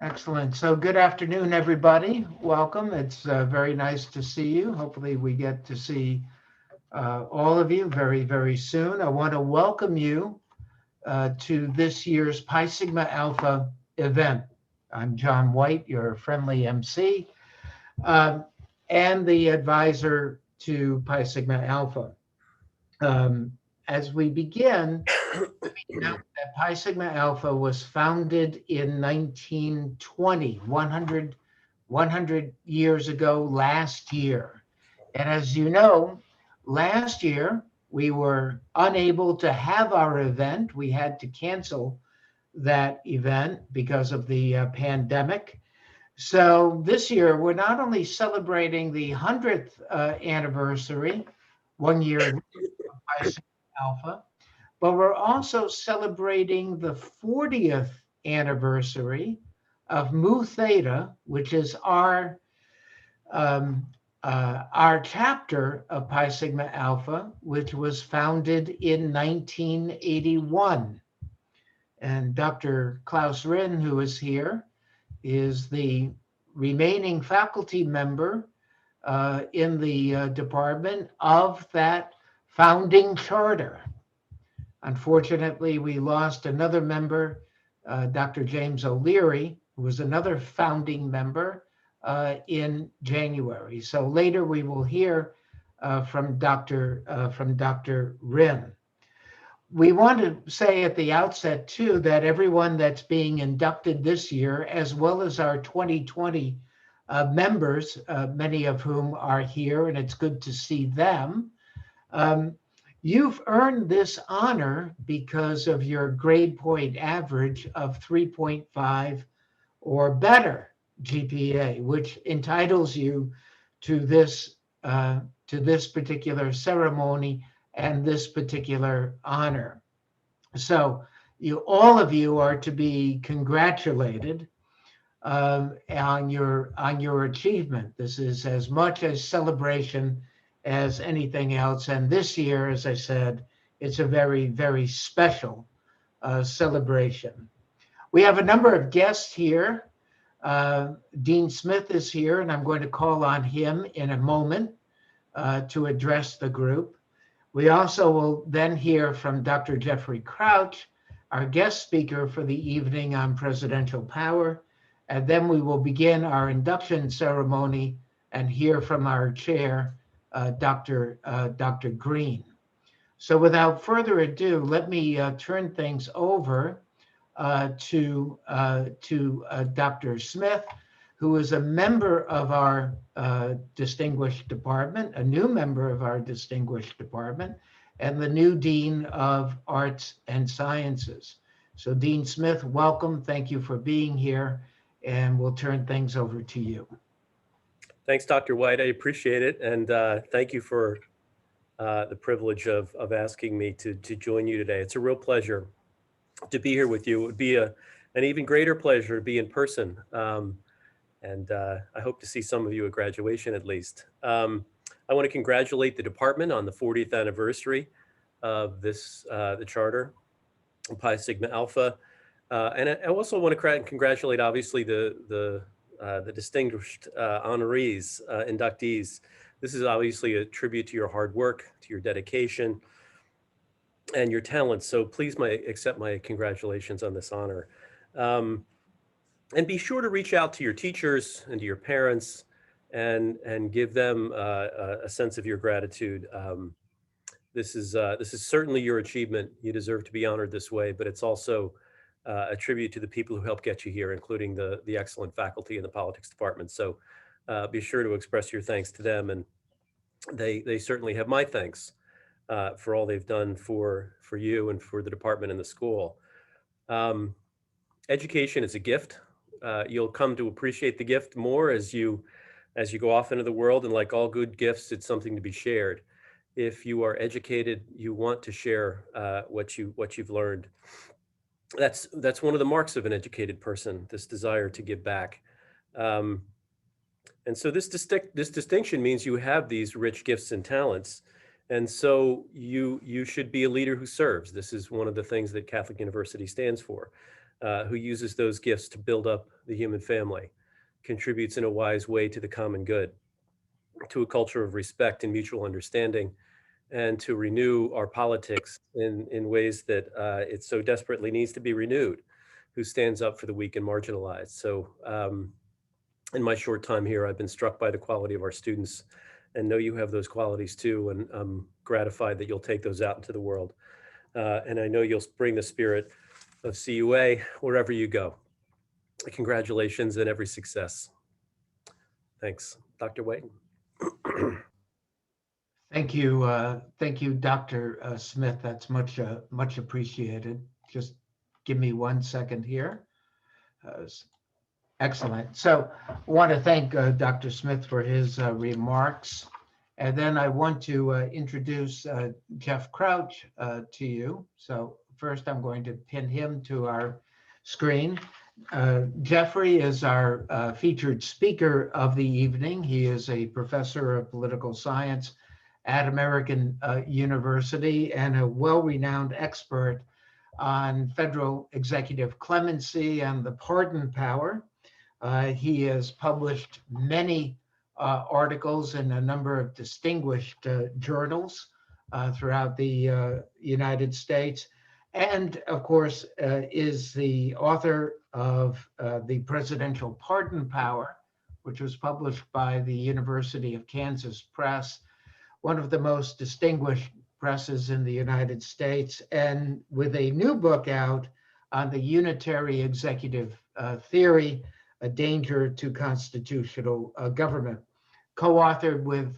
Excellent. So good afternoon, everybody. Welcome. It's very nice to see you. Hopefully we get to see all of you very, very soon. I want to welcome you to this year's Pi Sigma Alpha event. I'm John White, your friendly MC, um, and the advisor to Pi Sigma Alpha. Um, as we begin, note that Pi Sigma Alpha was founded in 1920, 100 years ago last year. And as you know, last year we were unable to have our event. We had to cancel that event because of the pandemic. So this year we're not only celebrating the 100th anniversary, 1 year of Pi Sigma Alpha, but we're also celebrating the 40th anniversary of Mu Theta, which is um, our chapter of Pi Sigma Alpha, which was founded in 1981. And Dr. Claes Ryn, who is here, is the remaining faculty member in the department of that founding charter. Unfortunately, we lost another member, Dr. James O'Leary, who was another founding member in January. So later we will hear from Dr. Ryn. We want to say at the outset too that everyone that's being inducted this year, as well as our 2020 members, many of whom are here, and it's good to see them. Um, you've earned this honor because of your grade point average of 3.5 or better GPA, which entitles you to this particular ceremony and this particular honor. So all of you are to be congratulated on your achievement. This is as much a celebration as anything else. And this year, as I said, it's a very, very special celebration. We have a number of guests here. Dean Smith is here, and I'm going to call on him in a moment to address the group. We also will then hear from Dr. Jeffrey Crouch, our guest speaker for the evening on presidential power. And then we will begin our induction ceremony and hear from our chair, Dr. Green. So without further ado, let me turn things over to Dr. Smith, who is a member of our distinguished department, a new member of our distinguished department, and the new Dean of Arts and Sciences. So Dean Smith, welcome. Thank you for being here, and we'll turn things over to you. Thanks, Dr. White. I appreciate it. And thank you for the privilege of asking me to join you today. It's a real pleasure to be here with you. It would be an even greater pleasure to be in person. And I hope to see some of you at graduation at least. I want to congratulate the department on the 40th anniversary of the charter, Pi Sigma Alpha. And I also want to congratulate, obviously, the distinguished honorees, inductees. This is obviously a tribute to your hard work, to your dedication, and your talents. So please accept my congratulations on this honor. And be sure to reach out to your teachers and to your parents and give them a sense of your gratitude. This is certainly your achievement. You deserve to be honored this way, but it's also a tribute to the people who helped get you here, including the excellent faculty in the politics department. So be sure to express your thanks to them, and they certainly have my thanks for all they've done for you and for the department and the school. Education is a gift. You'll come to appreciate the gift more as you go off into the world, and like all good gifts, it's something to be shared. If you are educated, you want to share what you've learned. That's one of the marks of an educated person, this desire to give back. And so this distinction means you have these rich gifts and talents. And so you should be a leader who serves. This is one of the things that Catholic University stands for. who uses those gifts to build up the human family, contributes in a wise way to the common good, to a culture of respect and mutual understanding, and to renew our politics in ways that it so desperately needs to be renewed, who stands up for the weak and marginalized. So in my short time here, I've been struck by the quality of our students and know you have those qualities too. And I'm gratified that you'll take those out into the world. And I know you'll bring the spirit of CUA wherever you go. Congratulations and every success. Thanks. Dr. White. Thank you, Dr. Smith. That's much appreciated. Just give me 1 second here. Excellent. So I want to thank Dr. Smith for his remarks. And then I want to introduce Jeff Crouch to you. So first I'm going to pin him to our screen. Jeffrey is our featured speaker of the evening. He is a professor of political science at American University and a well-renowned expert on federal executive clemency and the pardon power. He has published many articles in a number of distinguished journals throughout the United States, and of course is the author of the Presidential Pardon Power, which was published by the University of Kansas Press, one of the most distinguished presses in the United States, and with a new book out on the unitary executive theory, a danger to constitutional government, co-authored with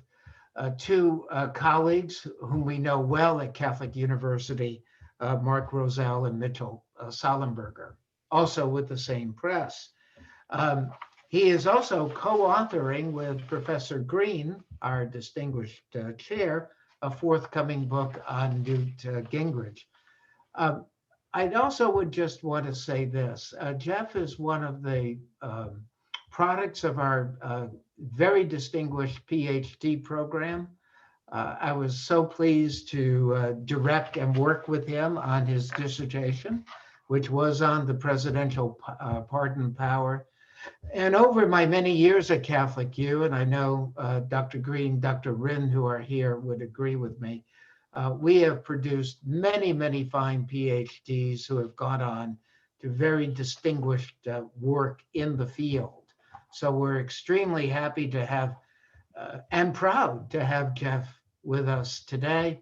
two colleagues whom we know well at Catholic University, Mark Roselle and Mitchell Sollenberger, also with the same press. He is also co-authoring with Professor Green, our distinguished chair, a forthcoming book on Newt Gingrich. I also would just want to say this. Jeff is one of the products of our very distinguished PhD program. I was so pleased to direct and work with him on his dissertation, which was on the presidential pardon power. And over my many years at Catholic U, and I know Dr. Green, Dr. Ryn, who are here, would agree with me, we have produced many, many fine PhDs who have gone on to very distinguished work in the field. So we're extremely happy to have and proud to have Jeff with us today.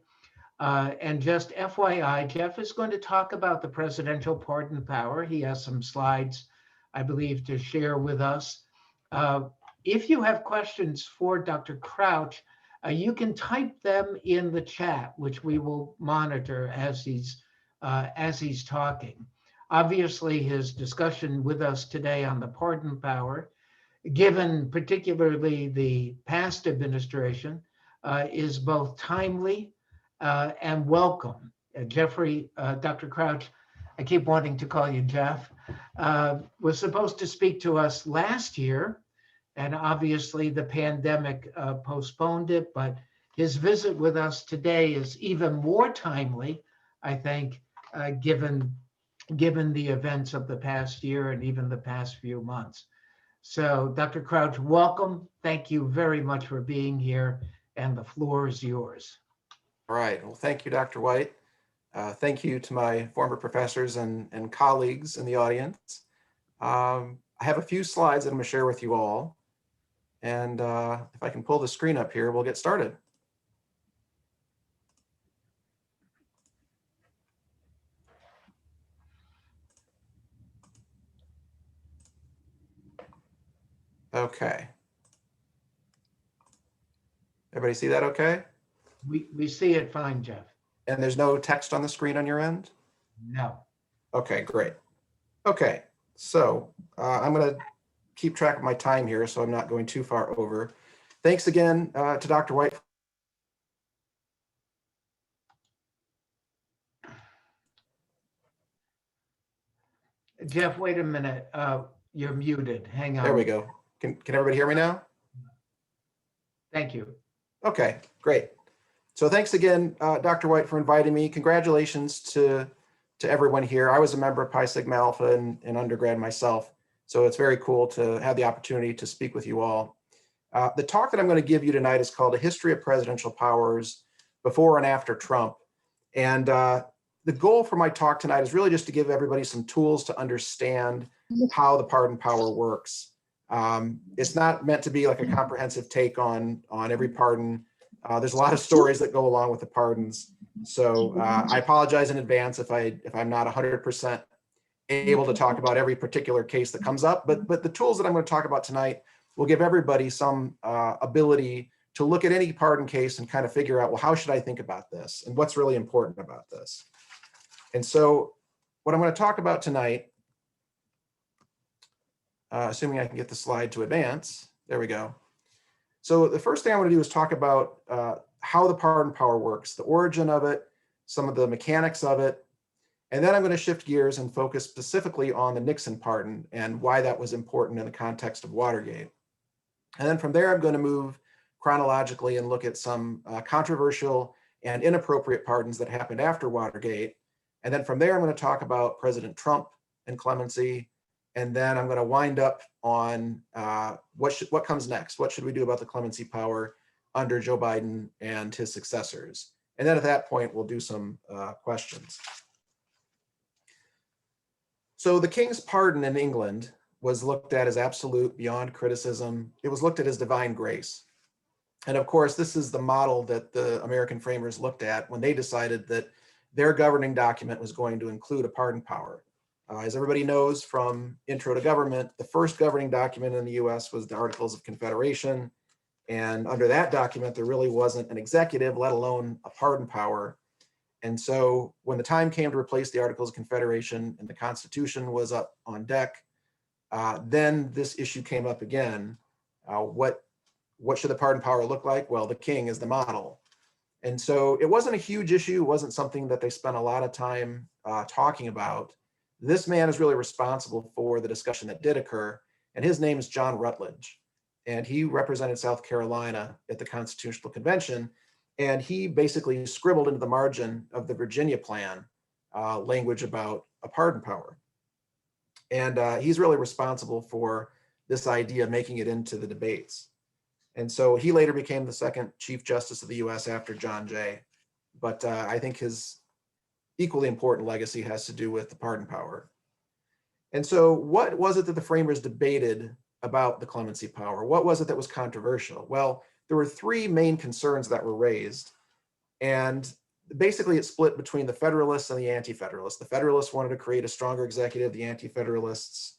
And just FYI, Jeff is going to talk about the presidential pardon power. He has some slides, I believe, to share with us. If you have questions for Dr. Crouch, you can type them in the chat, which we will monitor as he's talking. Obviously, his discussion with us today on the pardon power, given particularly the past administration, is both timely and welcome. Jeffrey, Dr. Crouch, I keep wanting to call you Jeff, was supposed to speak to us last year, and obviously the pandemic postponed it, but his visit with us today is even more timely, I think, given the events of the past year and even the past few months. So Dr. Crouch, welcome. Thank you very much for being here, and the floor is yours. All right. Well, thank you, Dr. White. Thank you to my former professors and colleagues in the audience. I have a few slides that I'm going to share with you all. And if I can pull the screen up here, we'll get started. Okay. Everybody see that okay? We see it fine, Jeff. And there's no text on the screen on your end? No. Okay, great. Okay, so I'm going to keep track of my time here so I'm not going too far over. Thanks again to Dr. White. Jeff, wait a minute. You're muted. Hang on. There we go. Can everybody hear me now? Thank you. Okay, great. So thanks again, Dr. White, for inviting me. Congratulations to to everyone here. I was a member of Pi Sigma Alpha in undergrad myself, so it's very cool to have the opportunity to speak with you all. The talk that I'm going to give you tonight is called A History of Presidential Powers Before and After Trump. And the goal for my talk tonight is really just to give everybody some tools to understand how the pardon power works. It's not meant to be like a comprehensive take on every pardon. There's a lot of stories that go along with the pardons. So I apologize in advance if I'm not 100% able to talk about every particular case that comes up, but the tools that I'm going to talk about tonight will give everybody some ability to look at any pardon case and kind of figure out, well, how should I think about this? And what's really important about this? And so what I'm going to talk about tonight, assuming I can get the slide to advance, there we go. So the first thing I want to do is talk about how the pardon power works, the origin of it, some of the mechanics of it, and then I'm going to shift gears and focus specifically on the Nixon pardon and why that was important in the context of Watergate. And then from there, I'm going to move chronologically and look at some controversial and inappropriate pardons that happened after Watergate. And then from there, I'm going to talk about President Trump and clemency. And then I'm going to wind up on what comes next. What should we do about the clemency power under Joe Biden and his successors? And then at that point, we'll do some questions. So the King's pardon in England was looked at as absolute, beyond criticism. It was looked at as divine grace. And of course, this is the model that the American framers looked at when they decided that their governing document was going to include a pardon power. As everybody knows from Intro to Government, the first governing document in the US was the Articles of Confederation. And under that document, there really wasn't an executive, let alone a pardon power. And so when the time came to replace the Articles of Confederation and the Constitution was up on deck, then this issue came up again. What should the pardon power look like? Well, the king is the model. And so it wasn't a huge issue. It wasn't something that they spent a lot of time talking about. This man is really responsible for the discussion that did occur. And his name is John Rutledge. And he represented South Carolina at the Constitutional Convention. And he basically scribbled into the margin of the Virginia plan language about a pardon power. And he's really responsible for this idea making it into the debates. And so he later became the second Chief Justice of the US after John Jay. But I think his equally important legacy has to do with the pardon power. And so what was it that the framers debated about the clemency power? What was it that was controversial? Well, there were three main concerns that were raised. And basically it split between the Federalists and the Anti-Federalists. The Federalists wanted to create a stronger executive. The Anti-Federalists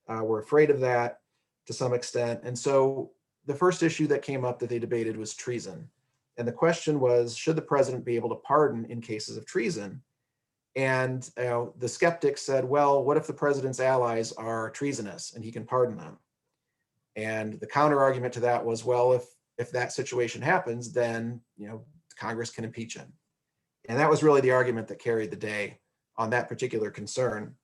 were afraid of that to some extent. And so the first issue that came up that they debated was treason. And the question was, should the president be able to pardon in cases of treason? And the skeptics said, well, what if the president's allies are treasonous and he can pardon them? And the counter argument to that was, well, if that situation happens, then Congress can impeach him. And that was really the argument that carried the day on that particular concern.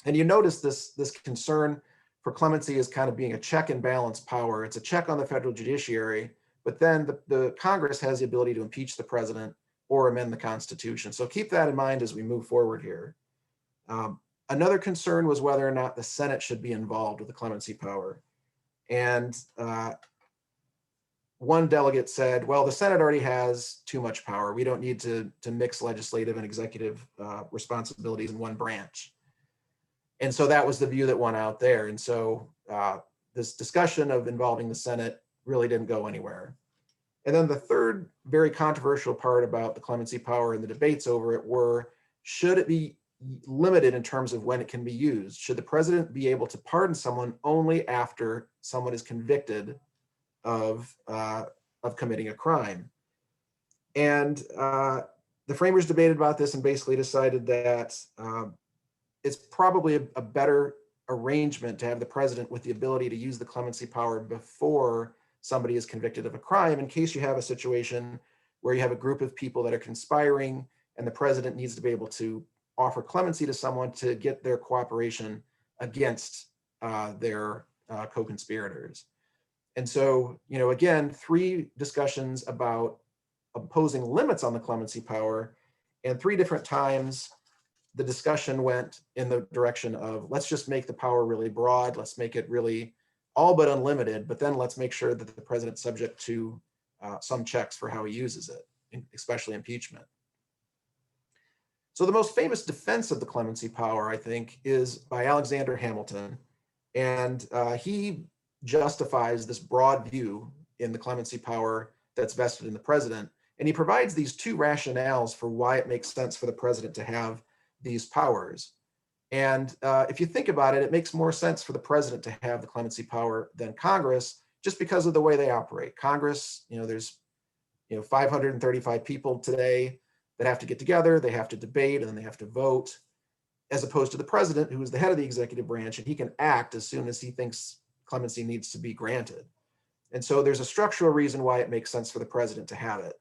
And you notice this concern for clemency is kind of being a check and balance power. It's a check on the federal judiciary, but then the Congress has the ability to impeach the president or amend the Constitution. So keep that in mind as we move forward here. Another concern was whether or not the Senate should be involved with the clemency power. And one delegate said, well, the Senate already has too much power. We don't need to mix legislative and executive responsibilities in one branch. And so that was the view that won out there. And so this discussion of involving the Senate really didn't go anywhere. And then the third very controversial part about the clemency power and the debates over it were, should it be limited in terms of when it can be used? Should the president be able to pardon someone only after someone is convicted of committing a crime? And the framers debated about this and basically decided that it's probably a better arrangement to have the president with the ability to use the clemency power before somebody is convicted of a crime, in case you have a situation where you have a group of people that are conspiring and the president needs to be able to offer clemency to someone to get their cooperation against their co-conspirators. And so, again, three discussions about imposing limits on the clemency power, and three different times the discussion went in the direction of, let's just make the power really broad. Let's make it really all but unlimited, but then let's make sure that the president's subject to some checks for how he uses it, especially impeachment. So the most famous defense of the clemency power, I think, is by Alexander Hamilton. And he justifies this broad view in the clemency power that's vested in the president. And he provides these two rationales for why it makes sense for the president to have these powers. And if you think about it, it makes more sense for the president to have the clemency power than Congress, just because of the way they operate. Congress, there's 535 people today that have to get together, they have to debate, and then they have to vote, as opposed to the president, who is the head of the executive branch, and he can act as soon as he thinks clemency needs to be granted. And so there's a structural reason why it makes sense for the president to have it.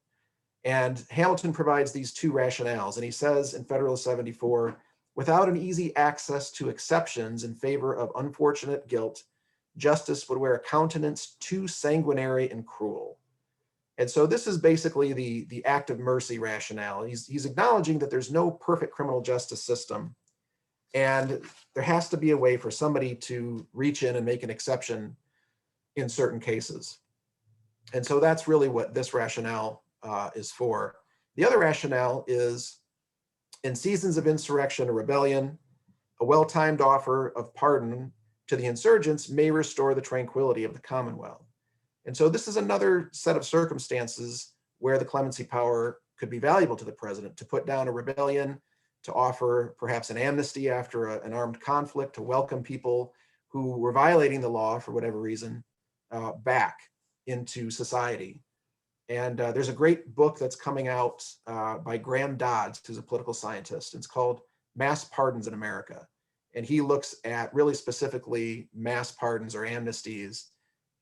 And Hamilton provides these two rationales, and he says in Federalist 74, without an easy access to exceptions in favor of unfortunate guilt, justice would wear a countenance too sanguinary and cruel. And so this is basically the act of mercy rationale. He's acknowledging that there's no perfect criminal justice system, and there has to be a way for somebody to reach in and make an exception in certain cases. And so that's really what this rationale is for. The other rationale is, in seasons of insurrection or rebellion, a well-timed offer of pardon to the insurgents may restore the tranquility of the Commonwealth. And so this is another set of circumstances where the clemency power could be valuable to the president, to put down a rebellion, to offer perhaps an amnesty after an armed conflict, to welcome people who were violating the law for whatever reason back into society. And there's a great book that's coming out by Graham Dodds, who's a political scientist. It's called Mass Pardons in America. And he looks at really specifically mass pardons or amnesties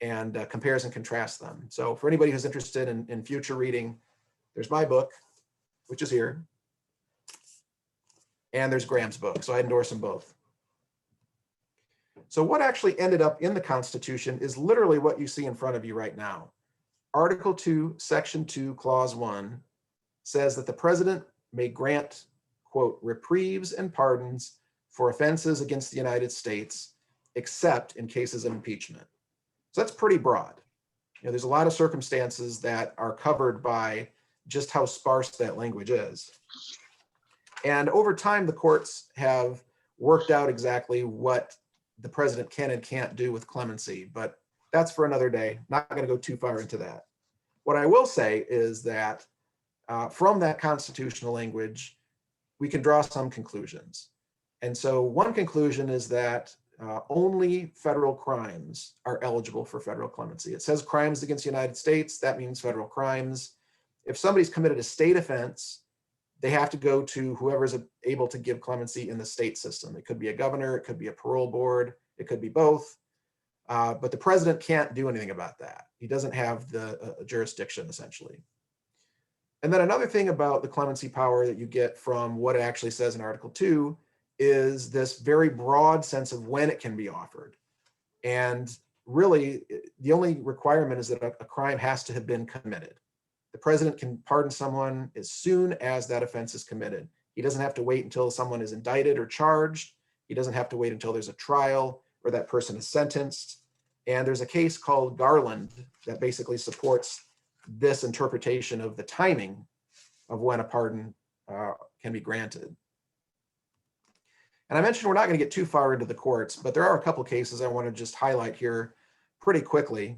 and compares and contrasts them. So for anybody who's interested in future reading, there's my book, which is here. And there's Graham's book. So I endorse them both. So what actually ended up in the Constitution is literally what you see in front of you right now. Article 2, Section 2, Clause 1 says that the president may grant, quote, reprieves and pardons for offenses against the United States, except in cases of impeachment. So that's pretty broad. There's a lot of circumstances that are covered by just how sparse that language is. And over time, the courts have worked out exactly what the president can and can't do with clemency, but that's for another day. Not going to go too far into that. What I will say is that from that constitutional language, we can draw some conclusions. And so one conclusion is that only federal crimes are eligible for federal clemency. It says crimes against the United States, that means federal crimes. If somebody's committed a state offense, they have to go to whoever's able to give clemency in the state system. It could be a governor, it could be a parole board, it could be both. But the president can't do anything about that. He doesn't have the jurisdiction, essentially. And then another thing about the clemency power that you get from what it actually says in Article 2 is this very broad sense of when it can be offered. And really, the only requirement is that a crime has to have been committed. The president can pardon someone as soon as that offense is committed. He doesn't have to wait until someone is indicted or charged. He doesn't have to wait until there's a trial or that person is sentenced. And there's a case called Garland that basically supports this interpretation of the timing of when a pardon can be granted. And I mentioned we're not going to get too far into the courts, but there are a couple cases I want to just highlight here pretty quickly.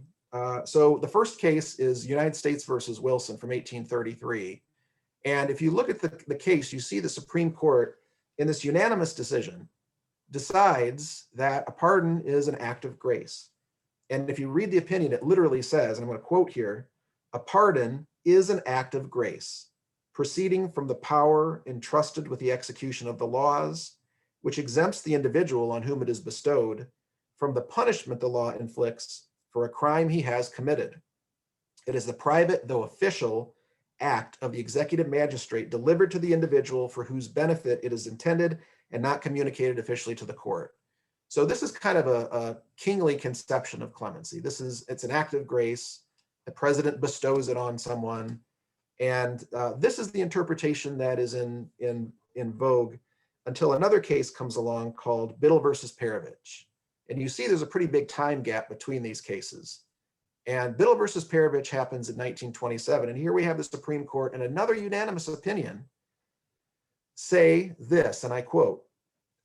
So the first case is United States versus Wilson from 1833. And if you look at the case, you see the Supreme Court in this unanimous decision decides that a pardon is an act of grace. And if you read the opinion, it literally says, and I'm going to quote here, a pardon is an act of grace, proceeding from the power entrusted with the execution of the laws, which exempts the individual on whom it is bestowed from the punishment the law inflicts for a crime he has committed. It is the private, though official, act of the executive magistrate delivered to the individual for whose benefit it is intended and not communicated officially to the court. So this is kind of a kingly conception of clemency. It's an act of grace. The president bestows it on someone. And this is the interpretation that is in vogue, until another case comes along called Biddle versus Perovich. And you see there's a pretty big time gap between these cases. And Biddle versus Perovich happens in 1927. And here we have the Supreme Court and another unanimous opinion say this, and I quote,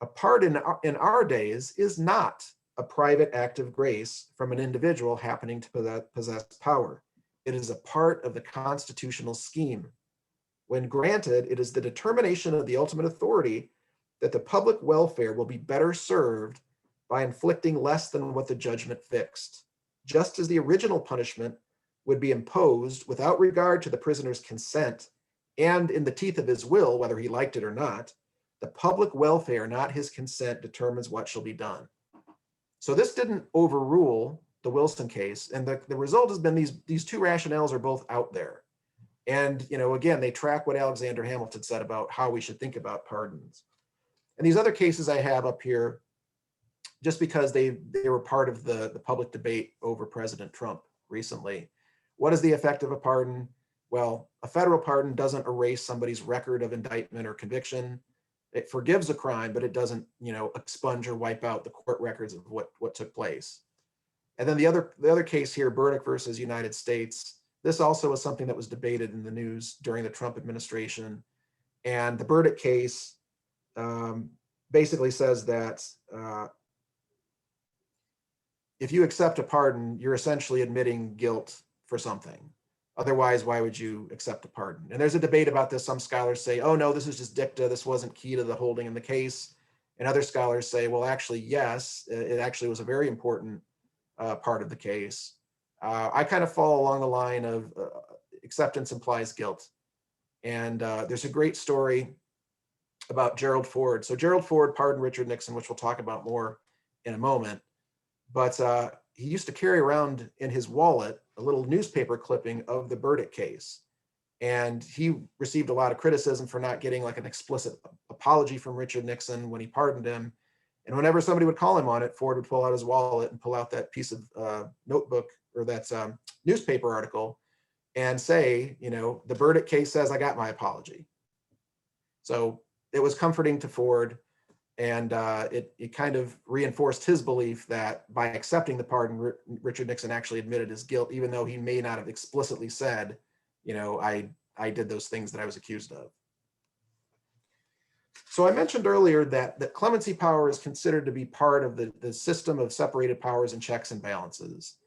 "A pardon in our days is not a private act of grace from an individual happening to possess power. It is a part of the constitutional scheme. When granted, it is the determination of the ultimate authority that the public welfare will be better served by inflicting less than what the judgment fixed, just as the original punishment would be imposed without regard to the prisoner's consent and in the teeth of his will, whether he liked it or not. The public welfare, not his consent, determines what shall be done." So this didn't overrule the Wilson case, and the result has been these two rationales are both out there. And, you know, again, they track what Alexander Hamilton said about how we should think about pardons. And these other cases I have up here, just because they were part of the public debate over President Trump recently. What is the effect of a pardon? Well, a federal pardon doesn't erase somebody's record of indictment or conviction. It forgives a crime, but it doesn't, you know, expunge or wipe out the court records of what took place. And then the other case here, Burdick versus United States. This also was something that was debated in the news during the Trump administration. And the Burdick case basically says that if you accept a pardon, you're essentially admitting guilt for something. Otherwise, why would you accept a pardon? And there's a debate about this. Some scholars say, oh no, this is just dicta. This wasn't key to the holding in the case. And other scholars say, well, actually, yes, it actually was a very important part of the case. I kind of fall along the line of acceptance implies guilt. And there's a great story about Gerald Ford. So Gerald Ford pardoned Richard Nixon, which we'll talk about more in a moment. But he used to carry around in his wallet a little newspaper clipping of the Burdick case. And he received a lot of criticism for not getting like an explicit apology from Richard Nixon when he pardoned him. And whenever somebody would call him on it, Ford would pull out his wallet and pull out that piece of notebook or that newspaper article and say, you know, the Burdick case says I got my apology. So it was comforting to Ford. And it kind of reinforced his belief that by accepting the pardon, Richard Nixon actually admitted his guilt, even though he may not have explicitly said, you know, I did those things that I was accused of. So I mentioned earlier that clemency power is considered to be part of the system of separated powers and checks and balances.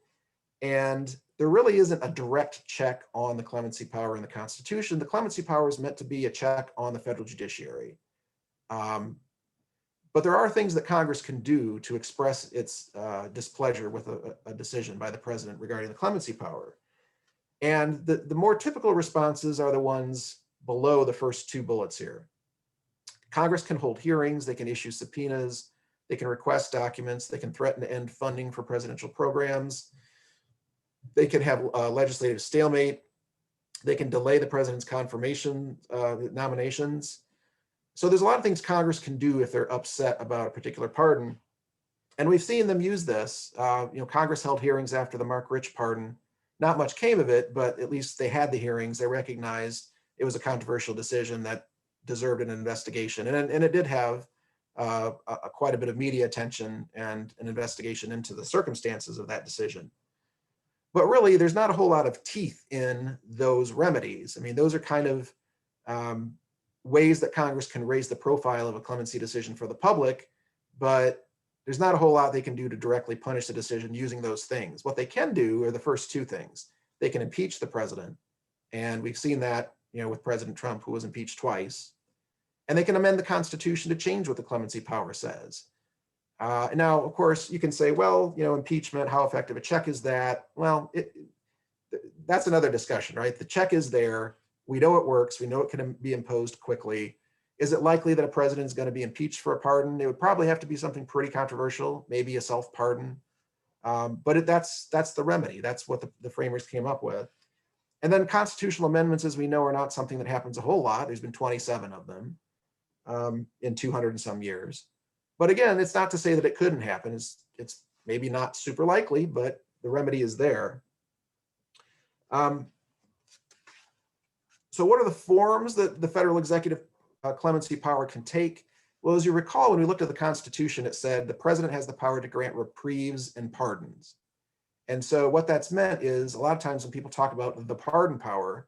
And there really isn't a direct check on the clemency power in the Constitution. The clemency power is meant to be a check on the federal judiciary. But there are things that Congress can do to express its displeasure with a decision by the president regarding the clemency power. And the more typical responses are the ones below the first two bullets here. Congress can hold hearings, they can issue subpoenas, they can request documents, they can threaten to end funding for presidential programs, they can have legislative stalemate, they can delay the president's confirmation nominations. So there's a lot of things Congress can do if they're upset about a particular pardon. And we've seen them use this. You know, Congress held hearings after the Mark Rich pardon. Not much came of it, but at least they had the hearings. They recognized it was a controversial decision that deserved an investigation. And it did have quite a bit of media attention and an investigation into the circumstances of that decision. But really, there's not a whole lot of teeth in those remedies. I mean, those are kind of ways that Congress can raise the profile of a clemency decision for the public, but there's not a whole lot they can do to directly punish the decision using those things. What they can do are the first two things. They can impeach the president, and we've seen that, you know, with President Trump, who was impeached twice. And they can amend the Constitution to change what the clemency power says. Now, of course, you can say, well, you know, impeachment, how effective a check is that? Well, that's another discussion, right? The check is there. We know it works. We know it can be imposed quickly. Is it likely that a president is going to be impeached for a pardon? It would probably have to be something pretty controversial, maybe a self-pardon. But that's the remedy. That's what the framers came up with. And then constitutional amendments, as we know, are not something that happens a whole lot. There's been 27 of them in 200 and some years. But again, it's not to say that it couldn't happen. It's maybe not super likely, but the remedy is there. So what are the forms that the federal executive clemency power can take? Well, as you recall, when we looked at the Constitution, it said the president has the power to grant reprieves and pardons. And so what that's meant is a lot of times when people talk about the pardon power,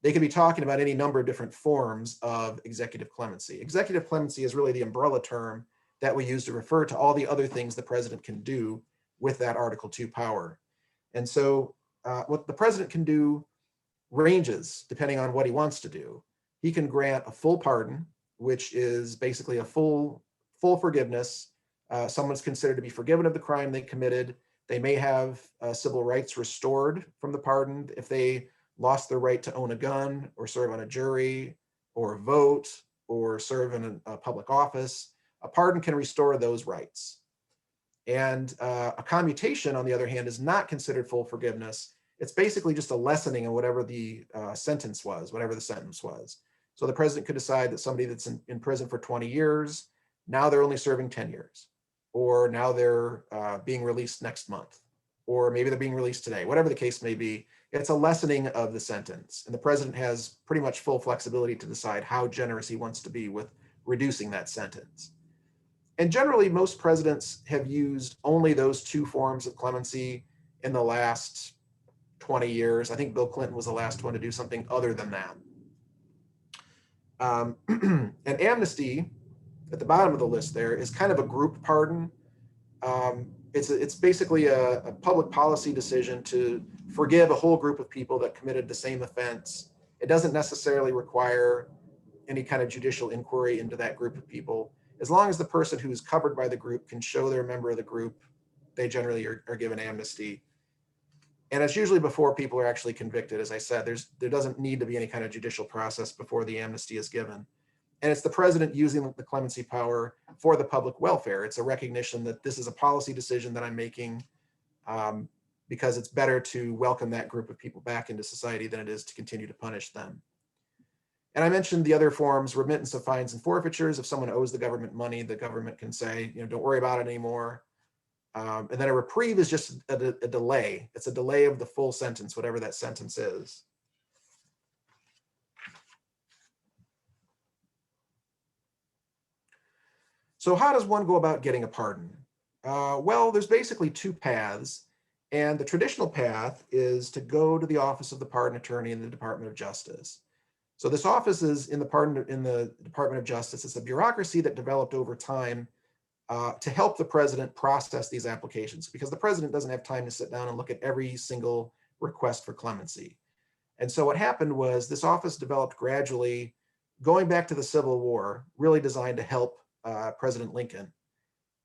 they could be talking about any number of different forms of executive clemency. Executive clemency is really the umbrella term that we use to refer to all the other things the president can do with that Article 2 power. And so what the president can do ranges depending on what he wants to do. He can grant a full pardon, which is basically a full forgiveness. Someone's considered to be forgiven of the crime they committed. They may have civil rights restored from the pardon if they lost their right to own a gun or serve on a jury or vote or serve in a public office. A pardon can restore those rights. And a commutation, on the other hand, is not considered full forgiveness. It's basically just a lessening of whatever the sentence was, whatever the sentence was. So the president could decide that somebody that's in prison for 20 years, now they're only serving 10 years, or now they're being released next month, or maybe they're being released today, whatever the case may be. It's a lessening of the sentence. And the president has pretty much full flexibility to decide how generous he wants to be with reducing that sentence. And generally, most presidents have used only those two forms of clemency in the last 20 years. I think Bill Clinton was the last one to do something other than that. And amnesty, at the bottom of the list there, is kind of a group pardon. It's basically a public policy decision to forgive a whole group of people that committed the same offense. It doesn't necessarily require any kind of judicial inquiry into that group of people. As long as the person who's covered by the group can show they're a member of the group, they generally are given amnesty. And it's usually before people are actually convicted. As I said, there doesn't need to be any kind of judicial process before the amnesty is given. And it's the president using the clemency power for the public welfare. It's a recognition that this is a policy decision that I'm making because it's better to welcome that group of people back into society than it is to continue to punish them. And I mentioned the other forms, remittance of fines and forfeitures. If someone owes the government money, the government can say, don't worry about it anymore. And then a reprieve is just a delay. It's a delay of the full sentence, whatever that sentence is. So how does one go about getting a pardon? Well, there's basically two paths. And the traditional path is to go to the office of the pardon attorney in the Department of Justice. So this office is in the Department of Justice. It's a bureaucracy that developed over time to help the president process these applications, because the president doesn't have time to sit down and look at every single request for clemency. And so what happened was this office developed gradually, going back to the Civil War, really designed to help President Lincoln.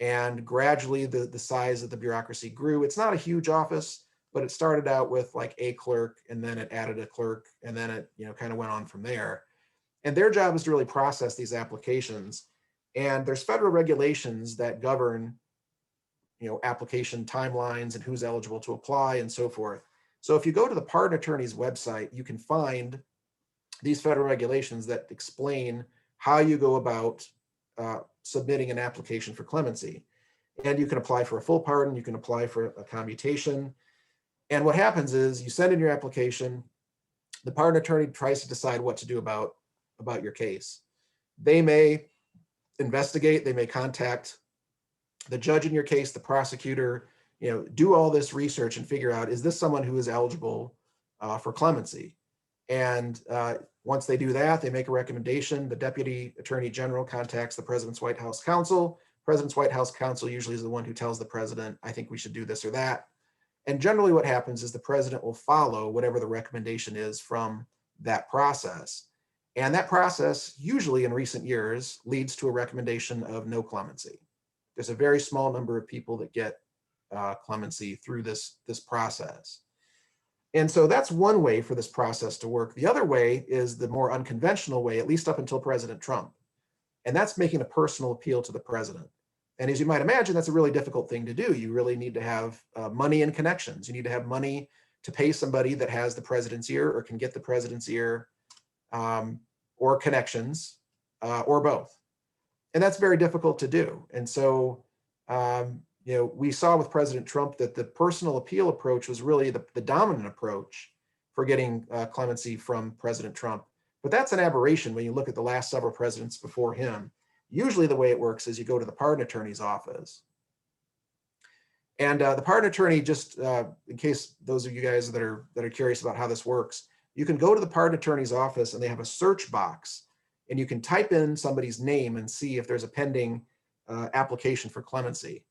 And gradually the size of the bureaucracy grew. It's not a huge office, but it started out with like a clerk, and then it added a clerk, and then it kind of went on from there. And their job is to really process these applications. And there's federal regulations that govern application timelines and who's eligible to apply and so forth. So if you go to the pardon attorney's website, you can find these federal regulations that explain how you go about submitting an application for clemency. And you can apply for a full pardon, you can apply for a commutation. And what happens is you send in your application, the pardon attorney tries to decide what to do about your case. They may investigate, they may contact the judge in your case, the prosecutor, do all this research and figure out, is this someone who is eligible for clemency? And once they do that, they make a recommendation. The Deputy Attorney General contacts the President's White House counsel. President's White House counsel usually is the one who tells the president, I think we should do this or that. And generally what happens is the president will follow whatever the recommendation is from that process. And that process, usually in recent years, leads to a recommendation of no clemency. There's a very small number of people that get clemency through this process. And so that's one way for this process to work. The other way is the more unconventional way, at least up until President Trump. And that's making a personal appeal to the president. And as you might imagine, that's a really difficult thing to do. You really need to have money and connections. You need to have money to pay somebody that has the president's ear or can get the president's ear, or connections, or both. And that's very difficult to do. And so, we saw with President Trump that the personal appeal approach was really the dominant approach for getting clemency from President Trump. But that's an aberration when you look at the last several presidents before him. Usually the way it works is you go to the pardon attorney's office. And the pardon attorney, just in case those of you guys that are curious about how this works, you can go to the pardon attorney's office and they have a search box, and you can type in somebody's name and see if there's a pending application for clemency.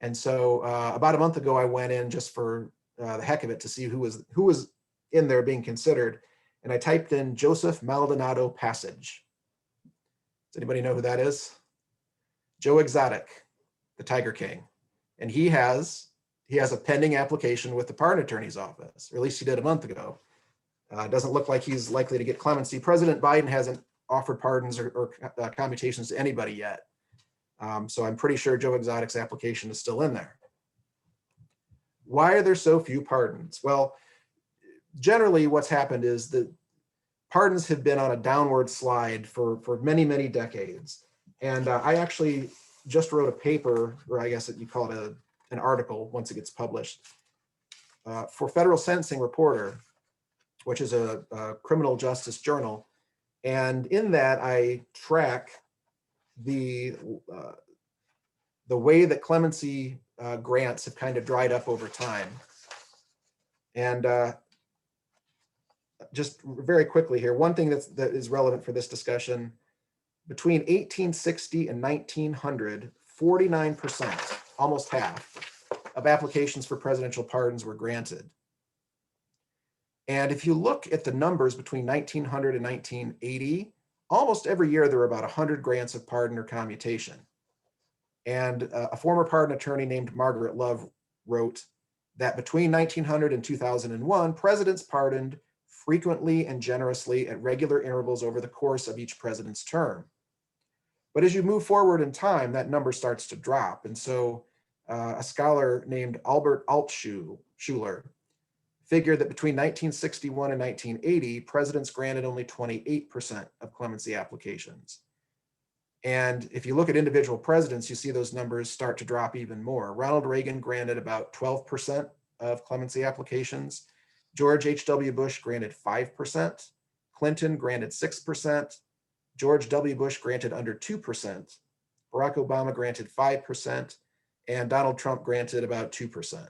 And so about a month ago, I went in just for the heck of it to see who was in there being considered. And I typed in Joseph Maldonado Passage. Does anybody know who that is? Joe Exotic, the Tiger King. And he has a pending application with the pardon attorney's office, or at least he did a month ago. It doesn't look like he's likely to get clemency. President Biden hasn't offered pardons or commutations to anybody yet. So I'm pretty sure Joe Exotic's application is still in there. Why are there so few pardons? Well, generally what's happened is that pardons have been on a downward slide for many, many decades. And I actually just wrote a paper, or I guess you call it an article once it gets published, for Federal Sentencing Reporter, which is a criminal justice journal. And in that, I track the way that clemency grants have kind of dried up over time. And just very quickly here, one thing that is relevant for this discussion, between 1860 and 1900, 49%, almost half, of applications for presidential pardons were granted. And if you look at the numbers between 1900 and 1980, almost every year there were about 100 grants of pardon or commutation. And a former pardon attorney named Margaret Love wrote that between 1900 and 2001, presidents pardoned frequently and generously at regular intervals over the course of each president's term. But as you move forward in time, that number starts to drop. And so a scholar named Albert Altschuler figured that between 1961 and 1980, presidents granted only 28% of clemency applications. And if you look at individual presidents, you see those numbers start to drop even more. Ronald Reagan granted about 12% of clemency applications. George H.W. Bush granted 5%. Clinton granted 6%. George W. Bush granted under 2%. Barack Obama granted 5%. And Donald Trump granted about 2%.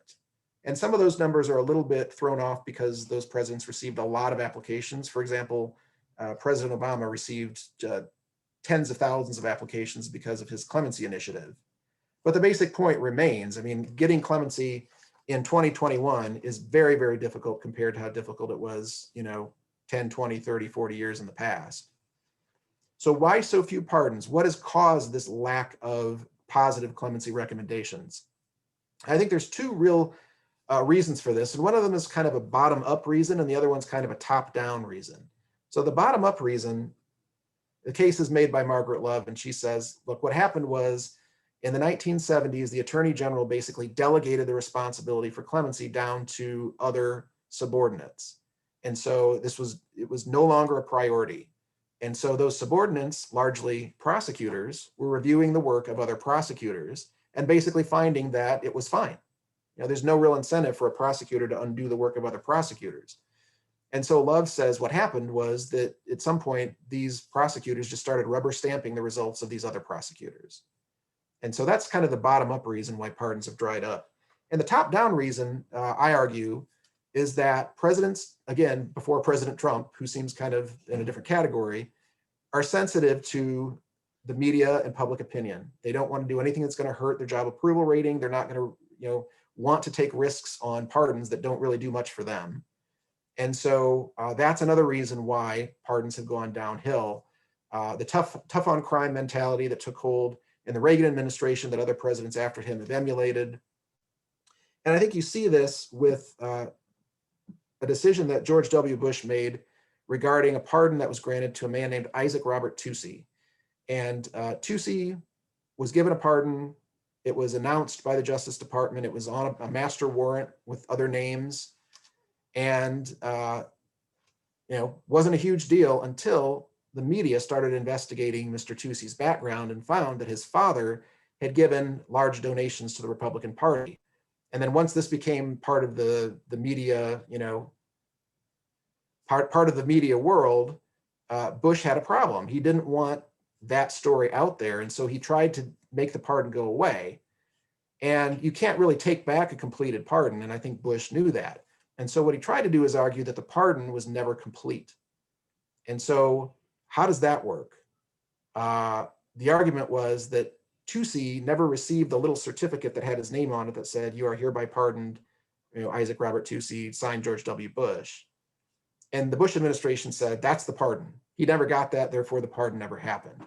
And some of those numbers are a little bit thrown off because those presidents received a lot of applications. For example, President Obama received tens of thousands of applications because of his clemency initiative. But the basic point remains. I mean, getting clemency in 2021 is very, very difficult compared to how difficult it was, 10, 20, 30, 40 years in the past. So why so few pardons? What has caused this lack of positive clemency recommendations? I think there's two real reasons for this. And one of them is kind of a bottom-up reason, and the other one's kind of a top-down reason. So the bottom-up reason, the case is made by Margaret Love, and she says, look, what happened was in the 1970s, the Attorney General basically delegated the responsibility for clemency down to other subordinates. And so it was no longer a priority. And so those subordinates, largely prosecutors, were reviewing the work of other prosecutors and basically finding that it was fine. There's no real incentive for a prosecutor to undo the work of other prosecutors. And so Love says what happened was that at some point, these prosecutors just started rubber stamping the results of these other prosecutors. And so that's kind of the bottom-up reason why pardons have dried up. And the top-down reason, I argue, is that presidents, again, before President Trump, who seems kind of in a different category, are sensitive to the media and public opinion. They don't want to do anything that's going to hurt their job approval rating. They're not going to, want to take risks on pardons that don't really do much for them. And so that's another reason why pardons have gone downhill. The tough on crime mentality that took hold in the Reagan administration that other presidents after him have emulated. And I think you see this with a decision that George W. Bush made regarding a pardon that was granted to a man named Isaac Robert Toucey. And Toucey was given a pardon. It was announced by the Justice Department. It was on a master warrant with other names. And, wasn't a huge deal until the media started investigating Mr. Toucey's background and found that his father had given large donations to the Republican Party. And then once this became part of the media, part of the media world, Bush had a problem. He didn't want that story out there. And so he tried to make the pardon go away. And you can't really take back a completed pardon. And I think Bush knew that. And so what he tried to do is argue that the pardon was never complete. And so how does that work? The argument was that Toucey never received the little certificate that had his name on it that said, "You are hereby pardoned, Isaac Robert Toucey, signed George W. Bush." And the Bush administration said, that's the pardon. He never got that, therefore the pardon never happened.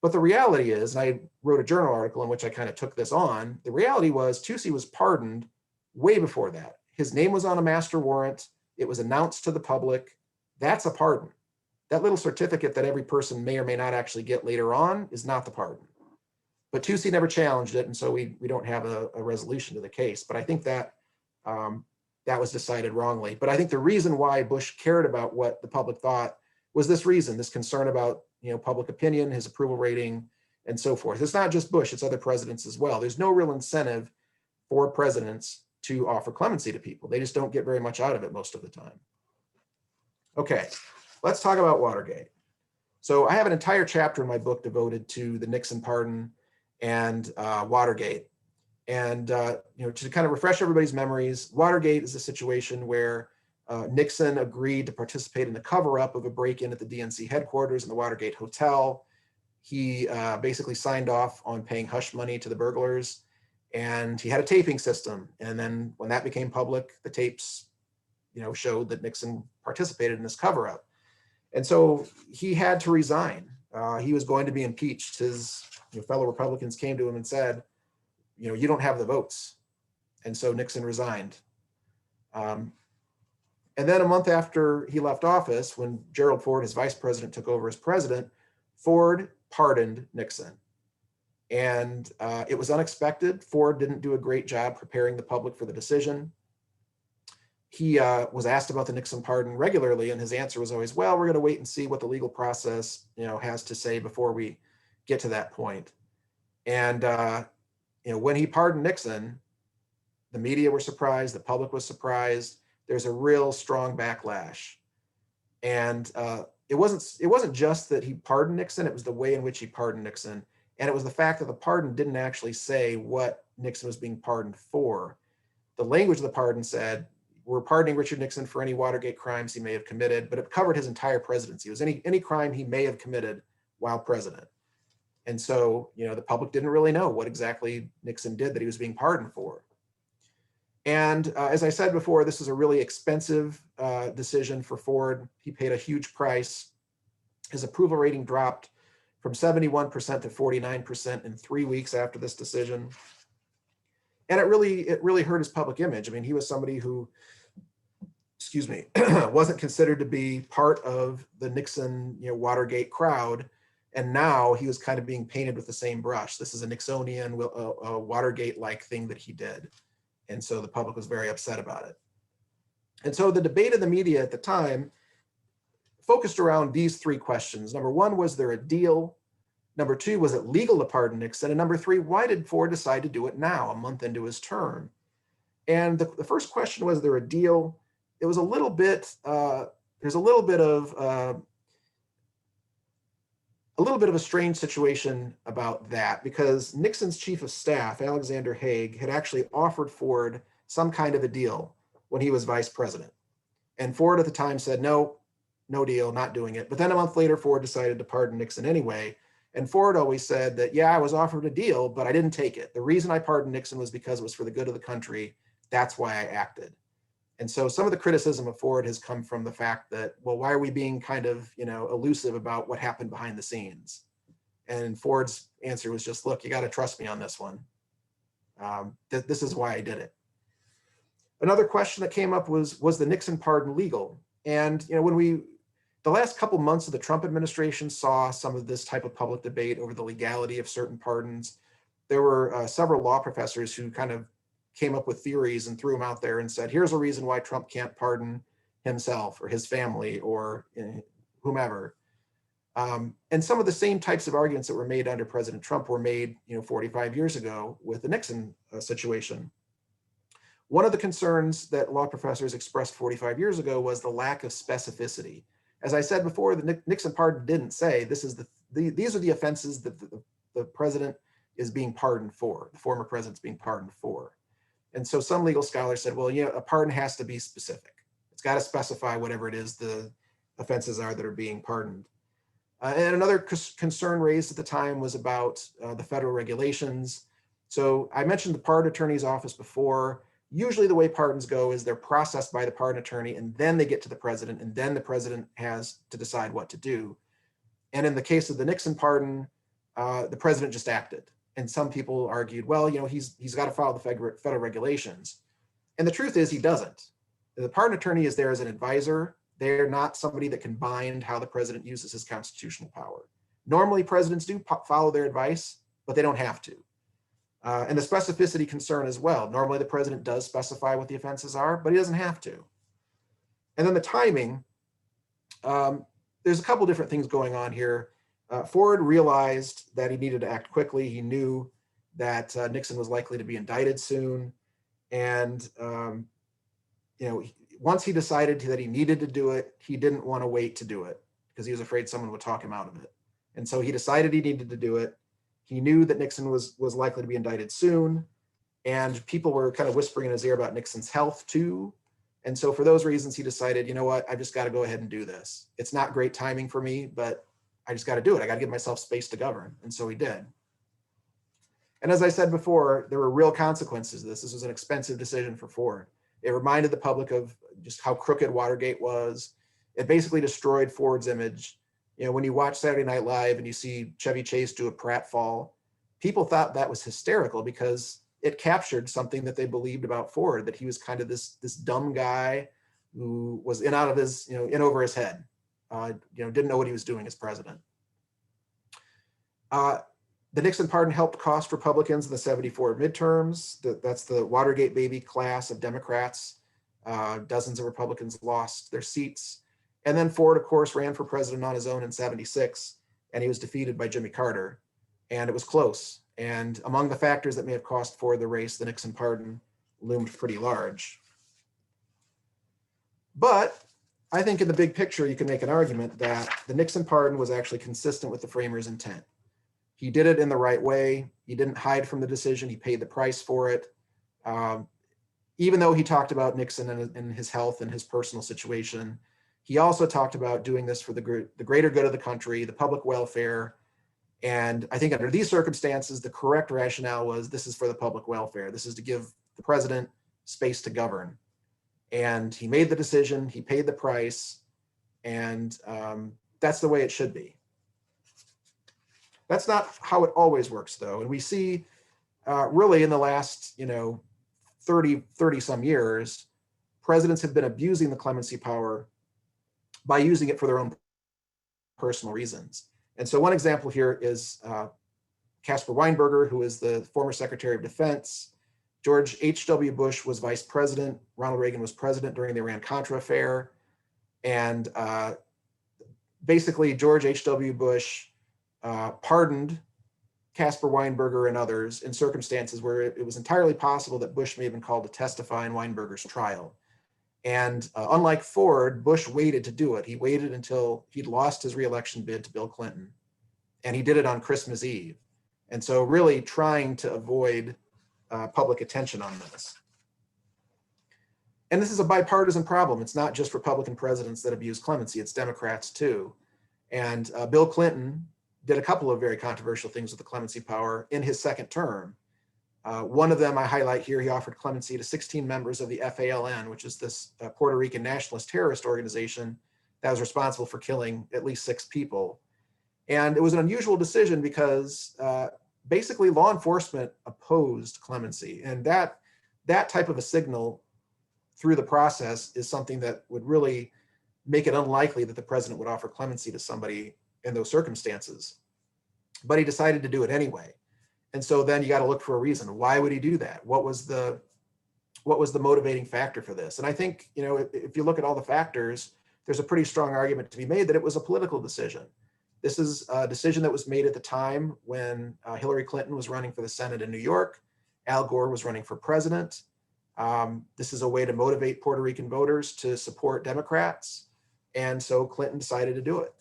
But the reality is, and I wrote a journal article in which I kind of took this on, the reality was Toucey was pardoned way before that. His name was on a master warrant. It was announced to the public. That's a pardon. That little certificate that every person may or may not actually get later on is not the pardon. But Toucey never challenged it, and so we don't have a resolution to the case. But I think that that was decided wrongly. But I think the reason why Bush cared about what the public thought was this reason, this concern about public opinion, his approval rating, and so forth. It's not just Bush, it's other presidents as well. There's no real incentive for presidents to offer clemency to people. They just don't get very much out of it most of the time. Okay, let's talk about Watergate. So I have an entire chapter in my book devoted to the Nixon pardon and Watergate. And to kind of refresh everybody's memories, Watergate is a situation where Nixon agreed to participate in the cover-up of a break-in at the DNC headquarters in the Watergate Hotel. He basically signed off on paying hush money to the burglars, and he had a taping system. And then when that became public, the tapes, showed that Nixon participated in this cover-up. And so he had to resign. He was going to be impeached. His fellow Republicans came to him and said, you don't have the votes. And so Nixon resigned. And then a month after he left office, when Gerald Ford, his vice president, took over as president, Ford pardoned Nixon. And it was unexpected. Ford didn't do a great job preparing the public for the decision. He was asked about the Nixon pardon regularly, and his answer was always, well, we're going to wait and see what the legal process has to say before we get to that point. And when he pardoned Nixon, the media were surprised, the public was surprised. There's a real strong backlash. And it wasn't just that he pardoned Nixon, it was the way in which he pardoned Nixon. And it was the fact that the pardon didn't actually say what Nixon was being pardoned for. The language of the pardon said, we're pardoning Richard Nixon for any Watergate crimes he may have committed, but it covered his entire presidency. It was any crime he may have committed while president. And so, the public didn't really know what exactly Nixon did that he was being pardoned for. And as I said before, this is a really expensive decision for Ford. He paid a huge price. His approval rating dropped from 71% to 49% in 3 weeks after this decision. And it really hurt his public image. I mean, he was somebody who, wasn't considered to be part of the Nixon, Watergate crowd. And now he was kind of being painted with the same brush. This is a Nixonian, a Watergate-like thing that he did. And so the public was very upset about it. And so the debate of the media at the time focused around these three questions. Number one, was there a deal? Number two, was it legal to pardon Nixon? And number three, why did Ford decide to do it now, a month into his term? And the first question, was there a deal? It was a little bit, there's a little bit of a strange situation about that, because Nixon's chief of staff, Alexander Haig, had actually offered Ford some kind of a deal when he was vice president. And Ford at the time said, no deal, not doing it. But then a month later, Ford decided to pardon Nixon anyway. And Ford always said that, yeah, I was offered a deal, but I didn't take it. The reason I pardoned Nixon was because it was for the good of the country. That's why I acted. And so some of the criticism of Ford has come from the fact that, well, why are we being kind of, elusive about what happened behind the scenes? And Ford's answer was just, look, you got to trust me on this one. This is why I did it. Another question that came up was the Nixon pardon legal? And, when the last couple months of the Trump administration saw some of this type of public debate over the legality of certain pardons, there were several law professors who kind of came up with theories and threw them out there and said, here's a reason why Trump can't pardon himself or his family or whomever. And some of the same types of arguments that were made under President Trump were made 45 years ago with the Nixon situation. One of the concerns that law professors expressed 45 years ago was the lack of specificity. as I said before, the Nixon pardon didn't say these are the offenses that the president is being pardoned for, the former president's being pardoned for. And so some legal scholars said, well, a pardon has to be specific. It's got to specify whatever it is the offenses are that are being pardoned. And another concern raised at the time was about the federal regulations. So I mentioned the pardon attorney's office before. Usually the way pardons go is they're processed by the pardon attorney, and then they get to the president, and then the president has to decide what to do. And in the case of the Nixon pardon, the president just acted. And some people argued, well, he's got to follow the federal regulations. And the truth is he doesn't. The pardon attorney is there as an advisor. They're not somebody that can bind how the president uses his constitutional power. Normally presidents do follow their advice, but they don't have to. And the specificity concern as well. Normally the president does specify what the offenses are, but he doesn't have to. And then the timing, there's a couple different things going on here. Ford realized that he needed to act quickly. He knew that Nixon was likely to be indicted soon. And, once he decided that he needed to do it, he didn't want to wait to do it because he was afraid someone would talk him out of it. And so he decided he needed to do it. He knew that Nixon was likely to be indicted soon. And people were kind of whispering in his ear about Nixon's health too. And so for those reasons, he decided, you know what, I just got to go ahead and do this. It's not great timing for me, but I just got to do it. I got to give myself space to govern. And so he did. And as I said before, there were real consequences to this. This was an expensive decision for Ford. It reminded the public of just how crooked Watergate was. It basically destroyed Ford's image. When you watch Saturday Night Live and you see Chevy Chase do a pratfall, people thought that was hysterical because it captured something that they believed about Ford, that he was kind of this dumb guy who was in over his head, didn't know what he was doing as president. The Nixon pardon helped cost Republicans in the 74 midterms. That's the Watergate baby class of Democrats. Dozens of Republicans lost their seats. And then Ford, of course, ran for president on his own in 76, and he was defeated by Jimmy Carter. And it was close. And among the factors that may have cost Ford the race, the Nixon pardon loomed pretty large. But I think in the big picture, you can make an argument that the Nixon pardon was actually consistent with the framers' intent. He did it in the right way. He didn't hide from the decision. He paid the price for it. Even though he talked about Nixon and his health and his personal situation, he also talked about doing this for the greater good of the country, the public welfare. And I think under these circumstances, the correct rationale was this is for the public welfare. This is to give the president space to govern. And he made the decision, he paid the price, and that's the way it should be. That's not how it always works, though. And we see really in the last 30 some years, presidents have been abusing the clemency power by using it for their own personal reasons. And so one example here is Caspar Weinberger, who is the former Secretary of Defense. George H.W. Bush was vice president. Ronald Reagan was president during the Iran-Contra affair. And basically, George H.W. Bush pardoned Caspar Weinberger and others in circumstances where it was entirely possible that Bush may have been called to testify in Weinberger's trial. And unlike Ford, Bush waited to do it. He waited until he'd lost his reelection bid to Bill Clinton. And he did it on Christmas Eve. And so really trying to avoid public attention on this. And this is a bipartisan problem. It's not just Republican presidents that abuse clemency, it's Democrats too. And Bill Clinton did a couple of very controversial things with the clemency power in his second term. One of them I highlight here, he offered clemency to 16 members of the FALN, which is this Puerto Rican nationalist terrorist organization that was responsible for killing at least 6 people. And it was an unusual decision because basically law enforcement opposed clemency. And that type of a signal through the process is something that would really make it unlikely that the president would offer clemency to somebody in those circumstances. But he decided to do it anyway. And so then you got to look for a reason. Why would he do that? What was the motivating factor for this? And I think, if you look at all the factors, there's a pretty strong argument to be made that it was a political decision. This is a decision that was made at the time when Hillary Clinton was running for the Senate in New York. Al Gore was running for president. This is a way to motivate Puerto Rican voters to support Democrats. And so Clinton decided to do it.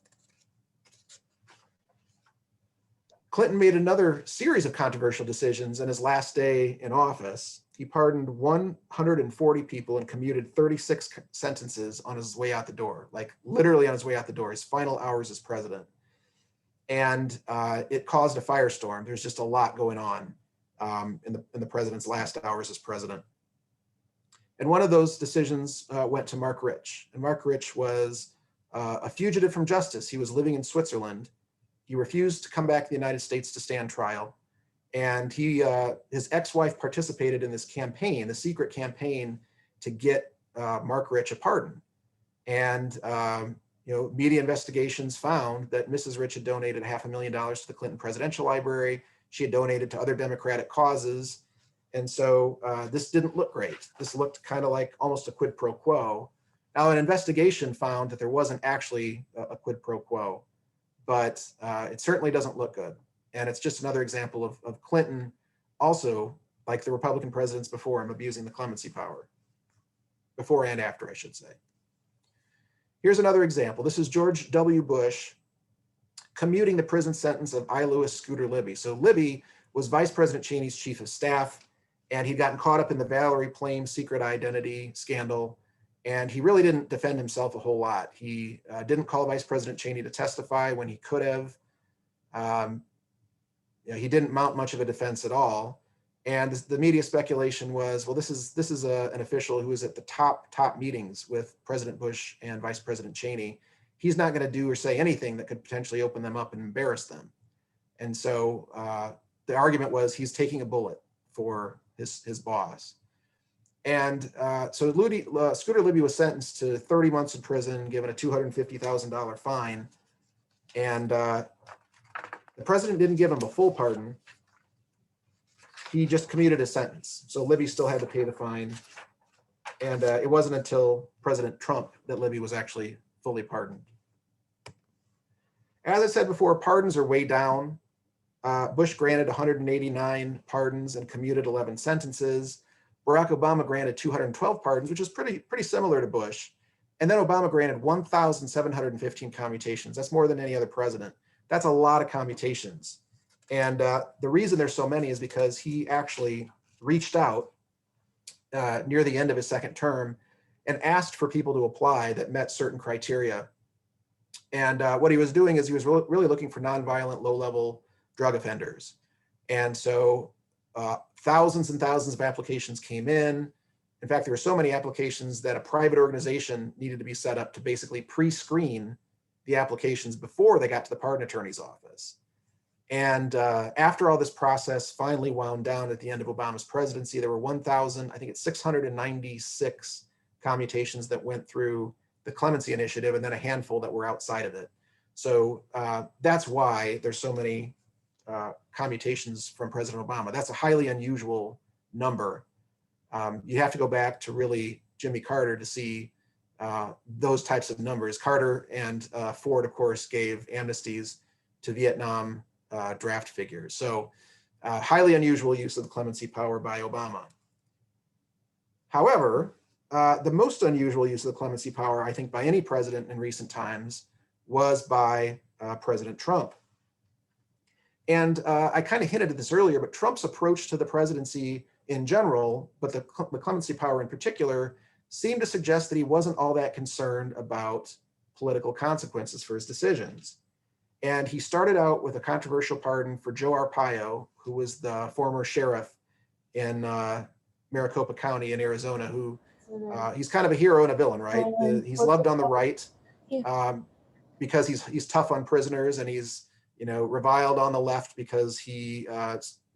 Clinton made another series of controversial decisions in his last day in office. He pardoned 140 people and commuted 36 sentences on his way out the door, like literally on his way out the door, his final hours as president. And it caused a firestorm. There's just a lot going on in the president's last hours as president. And one of those decisions went to Mark Rich. And Mark Rich was a fugitive from justice. He was living in Switzerland. He refused to come back to the United States to stand trial. And his ex-wife participated in this campaign, the secret campaign, to get Mark Rich a pardon. And media investigations found that Mrs. Rich had donated $500,000 to the Clinton Presidential Library. She had donated to other Democratic causes. And so this didn't look great. This looked kind of like almost a quid pro quo. Now, an investigation found that there wasn't actually a quid pro quo, but it certainly doesn't look good. And it's just another example of Clinton also, like the Republican presidents before him, abusing the clemency power. Before and after, I should say. Here's another example. This is George W. Bush commuting the prison sentence of I. Lewis Scooter Libby. So Libby was Vice President Cheney's chief of staff, and he'd gotten caught up in the Valerie Plame secret identity scandal. And he really didn't defend himself a whole lot. He didn't call Vice President Cheney to testify when he could have. He didn't mount much of a defense at all. And the media speculation was, well, this is an official who was at the top meetings with President Bush and Vice President Cheney. He's not going to do or say anything that could potentially open them up and embarrass them. And so the argument was he's taking a bullet for his boss. And so Scooter Libby was sentenced to 30 months in prison, given a $250,000 fine. And the president didn't give him a full pardon. He just commuted his sentence. So Libby still had to pay the fine. And it wasn't until President Trump that Libby was actually fully pardoned. As I said before, pardons are way down. Bush granted 189 pardons and commuted 11 sentences. Barack Obama granted 212 pardons, which is pretty similar to Bush. And then Obama granted 1,715 commutations. That's more than any other president. That's a lot of commutations. And the reason there's so many is because he actually reached out near the end of his second term and asked for people to apply that met certain criteria. And what he was doing is he was really looking for nonviolent, low-level drug offenders. And so thousands and thousands of applications came in. In fact, there were so many applications that a private organization needed to be set up to basically pre-screen the applications before they got to the pardon attorney's office. And after all this process finally wound down at the end of Obama's presidency, there were 696 commutations that went through the clemency initiative, and then a handful that were outside of it. So that's why there's so many commutations from President Obama. That's a highly unusual number. You have to go back to really Jimmy Carter to see those types of numbers. Carter and Ford, of course, gave amnesties to Vietnam draft figures. So highly unusual use of the clemency power by Obama. However, the most unusual use of the clemency power, I think, by any president in recent times was by President Trump. And I kind of hinted at this earlier, but Trump's approach to the presidency in general, but the clemency power in particular, seemed to suggest that he wasn't all that concerned about political consequences for his decisions. And he started out with a controversial pardon for Joe Arpaio, who was the former sheriff in Maricopa County in Arizona, who he's kind of a hero and a villain, right? He's loved on the right because he's tough on prisoners, and he's reviled on the left because he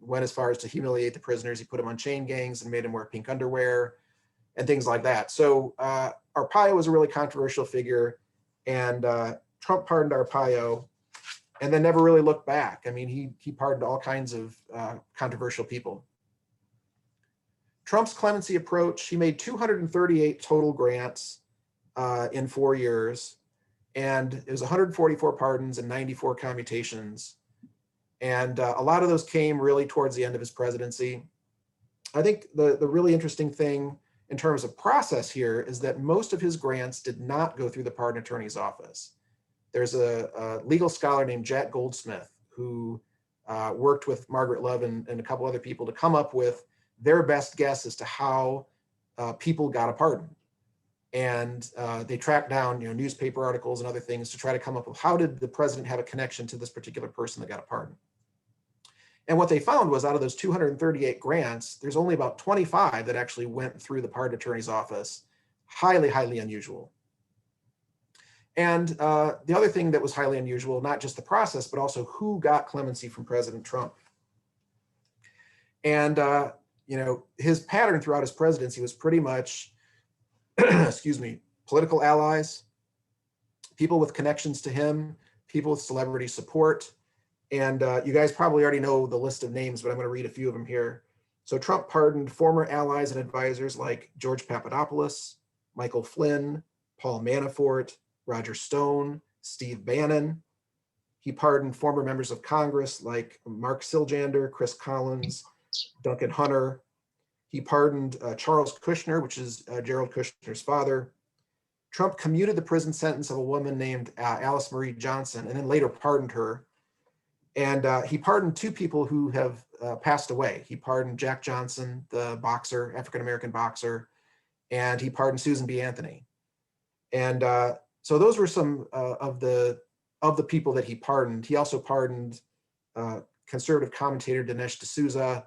went as far as to humiliate the prisoners. He put them on chain gangs and made them wear pink underwear and things like that. So Arpaio was a really controversial figure, and Trump pardoned Arpaio and then never really looked back. I mean, he pardoned all kinds of controversial people. Trump's clemency approach, he made 238 total grants in 4 years, and it was 144 pardons and 94 commutations. And a lot of those came really towards the end of his presidency. I think the really interesting thing in terms of process here is that most of his grants did not go through the pardon attorney's office. There's a legal scholar named Jack Goldsmith who worked with Margaret Love and a couple other people to come up with their best guess as to how people got a pardon. And they tracked down newspaper articles and other things to try to come up with how did the president have a connection to this particular person that got a pardon. And what they found was out of those 238 grants, there's only about 25 that actually went through the pardon attorney's office. Highly, highly unusual. And the other thing that was highly unusual, not just the process, but also who got clemency from President Trump. And his pattern throughout his presidency was pretty much, excuse me, political allies, people with connections to him, people with celebrity support. And you guys probably already know the list of names, but I'm going to read a few of them here. So Trump pardoned former allies and advisors like George Papadopoulos, Michael Flynn, Paul Manafort, Roger Stone, Steve Bannon. He pardoned former members of Congress like Mark Siljander, Chris Collins, Duncan Hunter. He pardoned Charles Kushner, which is Gerald Kushner's father. Trump commuted the prison sentence of a woman named Alice Marie Johnson and then later pardoned her. And he pardoned two people who have passed away. He pardoned Jack Johnson, the boxer, African-American boxer, and he pardoned Susan B. Anthony. And so those were some of the people that he pardoned. He also pardoned conservative commentator Dinesh D'Souza.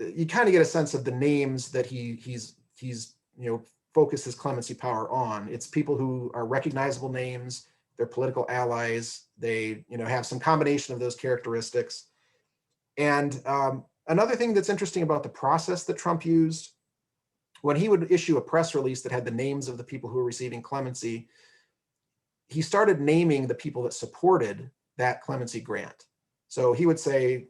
You kind of get a sense of the names that he's focused his clemency power on. It's people who are recognizable names. They're political allies. They have some combination of those characteristics. And another thing that's interesting about the process that Trump used, when he would issue a press release that had the names of the people who were receiving clemency, he started naming the people that supported that clemency grant. So he would say,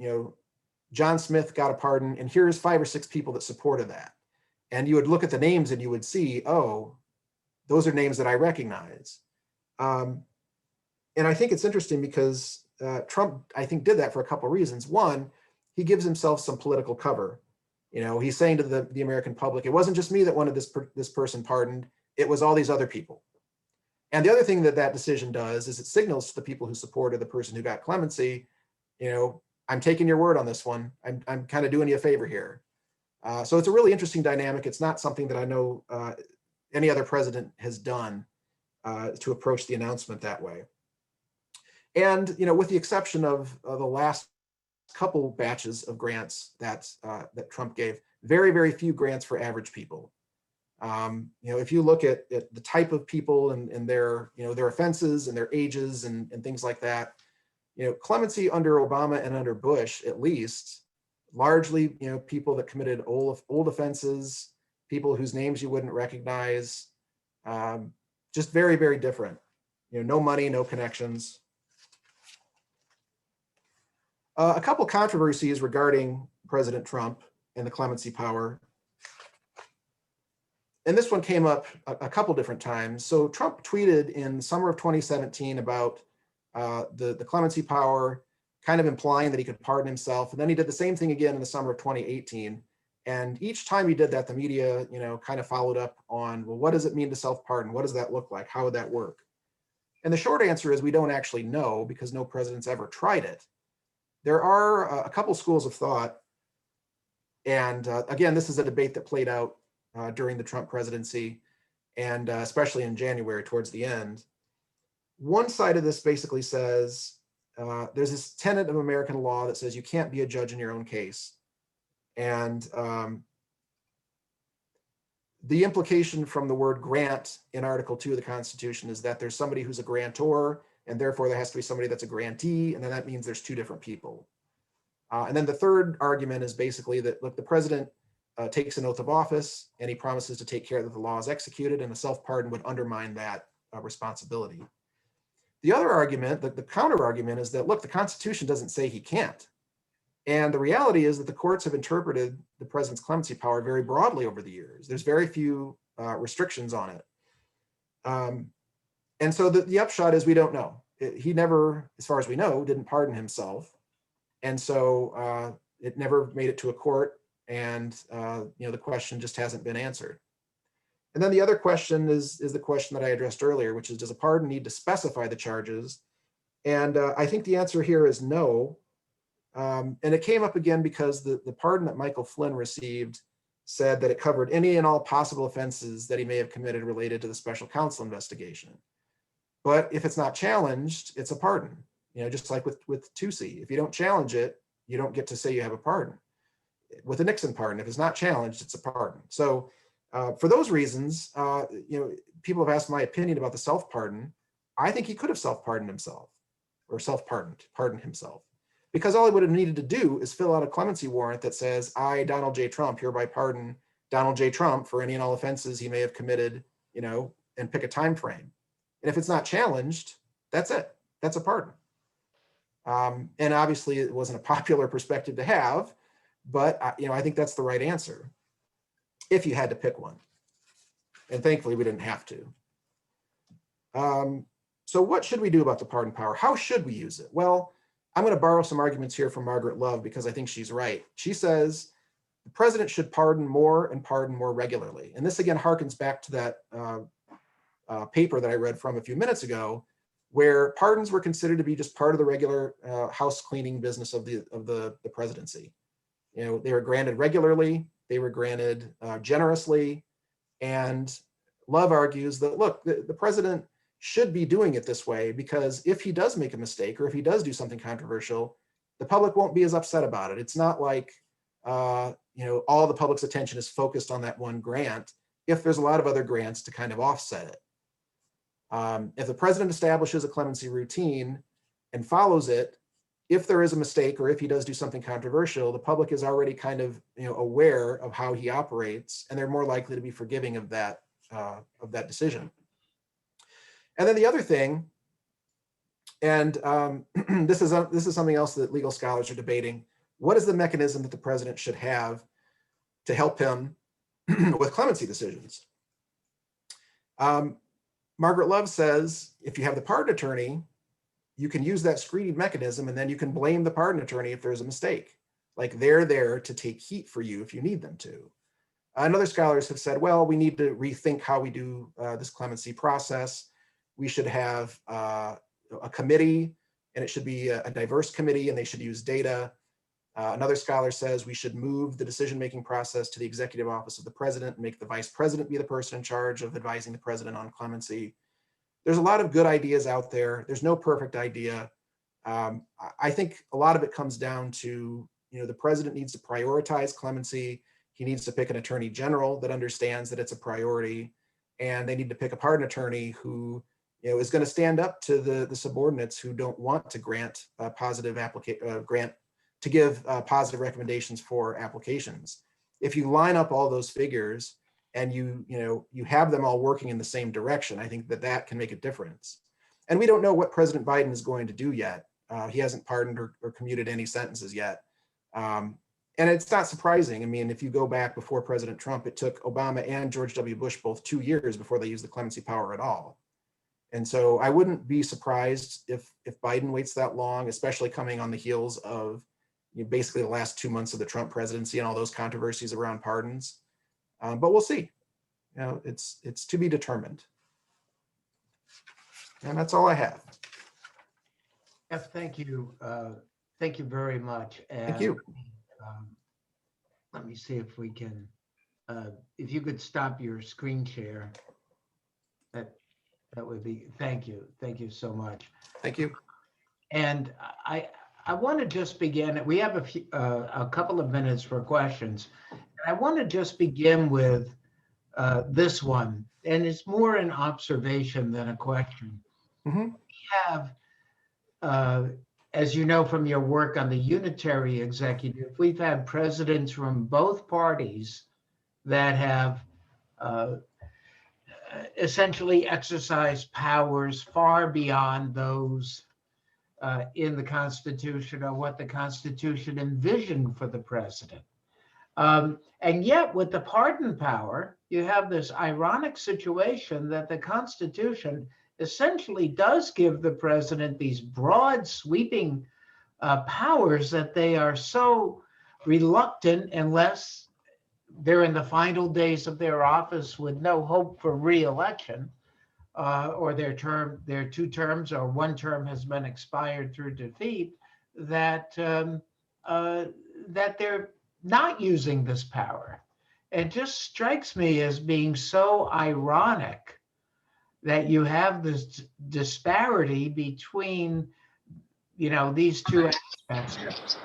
John Smith got a pardon, and here's 5 or 6 people that supported that. And you would look at the names and you would see, oh, those are names that I recognize. And I think it's interesting because Trump, I think, did that for a couple of reasons. One, he gives himself some political cover. He's saying to the American public, it wasn't just me that wanted this person pardoned, it was all these other people. And the other thing that decision does is it signals to the people who supported the person who got clemency, I'm taking your word on this one. I'm kind of doing you a favor here. So it's a really interesting dynamic. It's not something that I know any other president has done to approach the announcement that way. And with the exception of the last couple batches of grants that Trump gave, very, very few grants for average people. If you look at the type of people and their offenses and their ages and things like that, clemency under Obama and under Bush, at least, largely, people that committed old offenses, people whose names you wouldn't recognize, just very, very different. No money, no connections. A couple controversies regarding President Trump and the clemency power. And this one came up a couple different times. So Trump tweeted in summer of 2017 about the clemency power, kind of implying that he could pardon himself. And then he did the same thing again in the summer of 2018. And each time he did that, the media, kind of followed up on, well, what does it mean to self-pardon? What does that look like? How would that work? And the short answer is we don't actually know because no president's ever tried it. There are a couple schools of thought. And again, this is a debate that played out during the Trump presidency and especially in January towards the end. One side of this basically says, there's this tenet of American law that says you can't be a judge in your own case. And the implication from the word grant in Article 2 of the Constitution is that there's somebody who's a grantor, and therefore there has to be somebody that's a grantee, and then that means there's 2 different people. And then the third argument is basically that, look, the president takes an oath of office, and he promises to take care that the law is executed, and a self-pardon would undermine that responsibility. The other argument, the counter argument, is that, look, the Constitution doesn't say he can't. And the reality is that the courts have interpreted the president's clemency power very broadly over the years. There's very few restrictions on it. And so the upshot is we don't know. He never, as far as we know, didn't pardon himself. And so it never made it to a court. and the question just hasn't been answered. And then the other question is the question that I addressed earlier, which is, does a pardon need to specify the charges? And I think the answer here is no. And it came up again because the pardon that Michael Flynn received said that it covered any and all possible offenses that he may have committed related to the special counsel investigation. But if it's not challenged, it's a pardon. Just like with Tusi, if you don't challenge it, you don't get to say you have a pardon. With a Nixon pardon, if it's not challenged, it's a pardon. So for those reasons, people have asked my opinion about the self-pardon. I think he could have self-pardoned himself, or pardoned himself, because all he would have needed to do is fill out a clemency warrant that says, I, Donald J. Trump, hereby pardon Donald J. Trump for any and all offenses he may have committed, and pick a time frame. And if it's not challenged, that's it. That's a pardon. And obviously it wasn't a popular perspective to have, but I think that's the right answer if you had to pick one. And thankfully we didn't have to. So what should we do about the pardon power? How should we use it? Well, I'm going to borrow some arguments here from Margaret Love because I think she's right. She says the president should pardon more and pardon more regularly. And this again harkens back to that paper that I read from a few minutes ago, where pardons were considered to be just part of the regular house cleaning business of the presidency. They were granted regularly, they were granted generously, and Love argues that, look, the president should be doing it this way because if he does make a mistake or if he does do something controversial, the public won't be as upset about it. It's not like all the public's attention is focused on that one grant if there's a lot of other grants to kind of offset it. If the president establishes a clemency routine and follows it, if there is a mistake or if he does do something controversial, the public is already kind of aware of how he operates, and they're more likely to be forgiving of that decision. And then the other thing, and this is something else that legal scholars are debating: what is the mechanism that the president should have to help him with clemency decisions? Margaret Love says, if you have the pardon attorney, you can use that screening mechanism and then you can blame the pardon attorney if there's a mistake. Like, they're there to take heat for you if you need them to. And other scholars have said, well, we need to rethink how we do this clemency process. We should have a committee, and it should be a diverse committee, and they should use data. Another scholar says we should move the decision-making process to the executive office of the president and make the vice president be the person in charge of advising the president on clemency. There's a lot of good ideas out there. There's no perfect idea. I think a lot of it comes down to, the president needs to prioritize clemency. He needs to pick an attorney general that understands that it's a priority, and they need to pick a pardon attorney who is going to stand up to the subordinates who don't want to grant positive to give positive recommendations for applications. If you line up all those figures and you have them all working in the same direction, I think that can make a difference. And we don't know what President Biden is going to do yet. He hasn't pardoned or commuted any sentences yet. And it's not surprising. I mean, if you go back before President Trump, it took Obama and George W. Bush both 2 years before they used the clemency power at all. And so I wouldn't be surprised if Biden waits that long, especially coming on the heels of basically the last 2 months of the Trump presidency and all those controversies around pardons. But we'll see. It's to be determined. And that's all I have. Jeff, thank you. Thank you very much. And, Thank you. let me see if we can, if you could stop your screen share, that would be, thank you. Thank you so much. Thank you. And I want to just begin. We have a couple of minutes for questions. I want to just begin with this one, and it's more an observation than a question. Mm-hmm. We have, as you know from your work on the unitary executive, we've had presidents from both parties that have essentially exercised powers far beyond those in the Constitution or what the Constitution envisioned for the president. And yet with the pardon power, you have this ironic situation that the Constitution essentially does give the president these broad sweeping powers that they are so reluctant unless they're in the final days of their office with no hope for reelection, or their 2 terms or 1 term has been expired through defeat, that that they're not using this power. It just strikes me as being so ironic that you have this disparity between, these 2 aspects.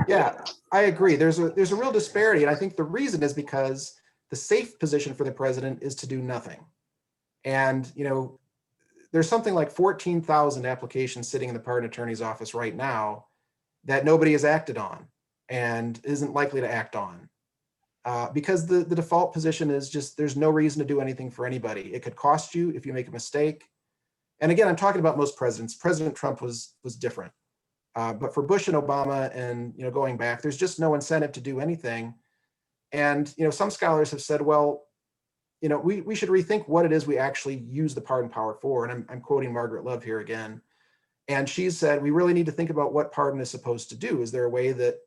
Yeah, I agree. There's a real disparity, and I think the reason is because the safe position for the president is to do nothing. And there's something like 14,000 applications sitting in the pardon attorney's office right now that nobody has acted on and isn't likely to act on, because the default position is just there's no reason to do anything for anybody. It could cost you if you make a mistake. And again, I'm talking about most presidents. President Trump was different. But for Bush and Obama and going back, there's just no incentive to do anything. And some scholars have said, well, we should rethink what it is we actually use the pardon power for. And I'm quoting Margaret Love here again. And she said, we really need to think about what pardon is supposed to do. Is there a way that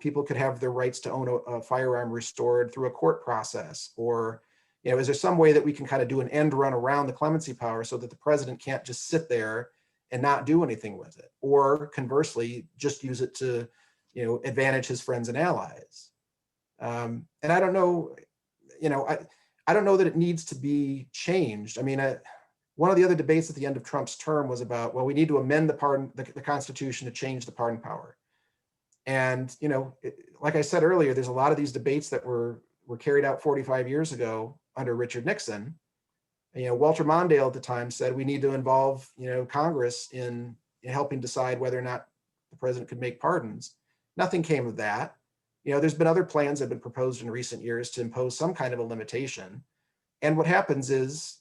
people could have their rights to own a firearm restored through a court process? Or is there some way that we can kind of do an end run around the clemency power so that the president can't just sit there and not do anything with it? Or conversely, just use it to advantage his friends and allies. And I don't know, I don't know that it needs to be changed. I mean, one of the other debates at the end of Trump's term was about, well, we need to amend the Constitution to change the pardon power. And, like I said earlier, there's a lot of these debates that were carried out 45 years ago under Richard Nixon. Walter Mondale at the time said we need to involve, Congress in helping decide whether or not the president could make pardons. Nothing came of that. There's been other plans that have been proposed in recent years to impose some kind of a limitation. And what happens is,